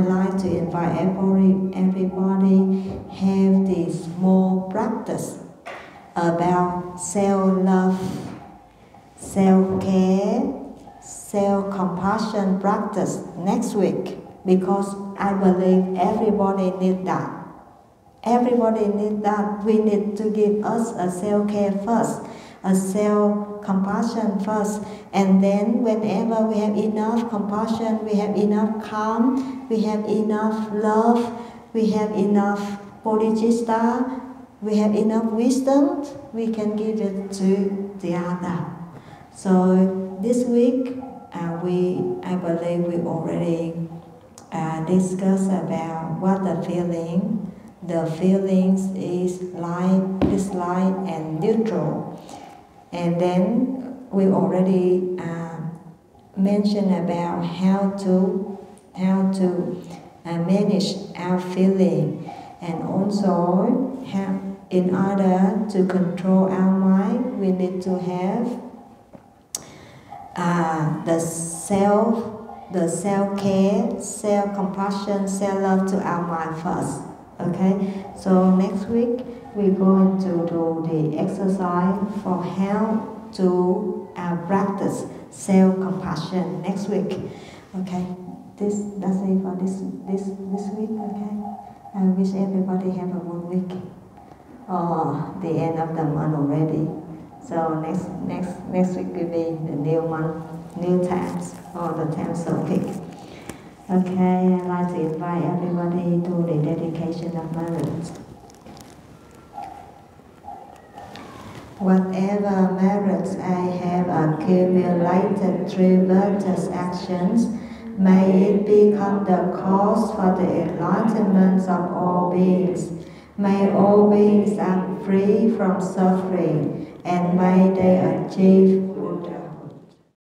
like to invite everybody have this small practice about self-love, self-care, self-compassion practice next week, because I believe everybody needs that. Everybody needs that. We need to give us a self-care first, a self-compassion first, and then whenever we have enough compassion, we have enough calm, we have enough love, we have enough bodhicitta, we have enough wisdom, we can give it to the other. So this week, I believe we already discussed about what the feelings is like, dislike, and neutral. And then we already mentioned about how to manage our feeling, and also how, in order to control our mind, we need to have the self-care, self-compassion, self-love to our mind first. Okay, so next week we're going to do the exercise for how to practice self-compassion next week. Okay, that's it for this week. Okay, I wish everybody have a good week. The end of the month already. So next week will be the new month, new times, or the time so quick. Okay, I'd like to invite everybody to the dedication of merits. Whatever merits I have accumulated through virtuous actions, may it become the cause for the enlightenment of all beings. May all beings are free from suffering, and may they achieve Buddha.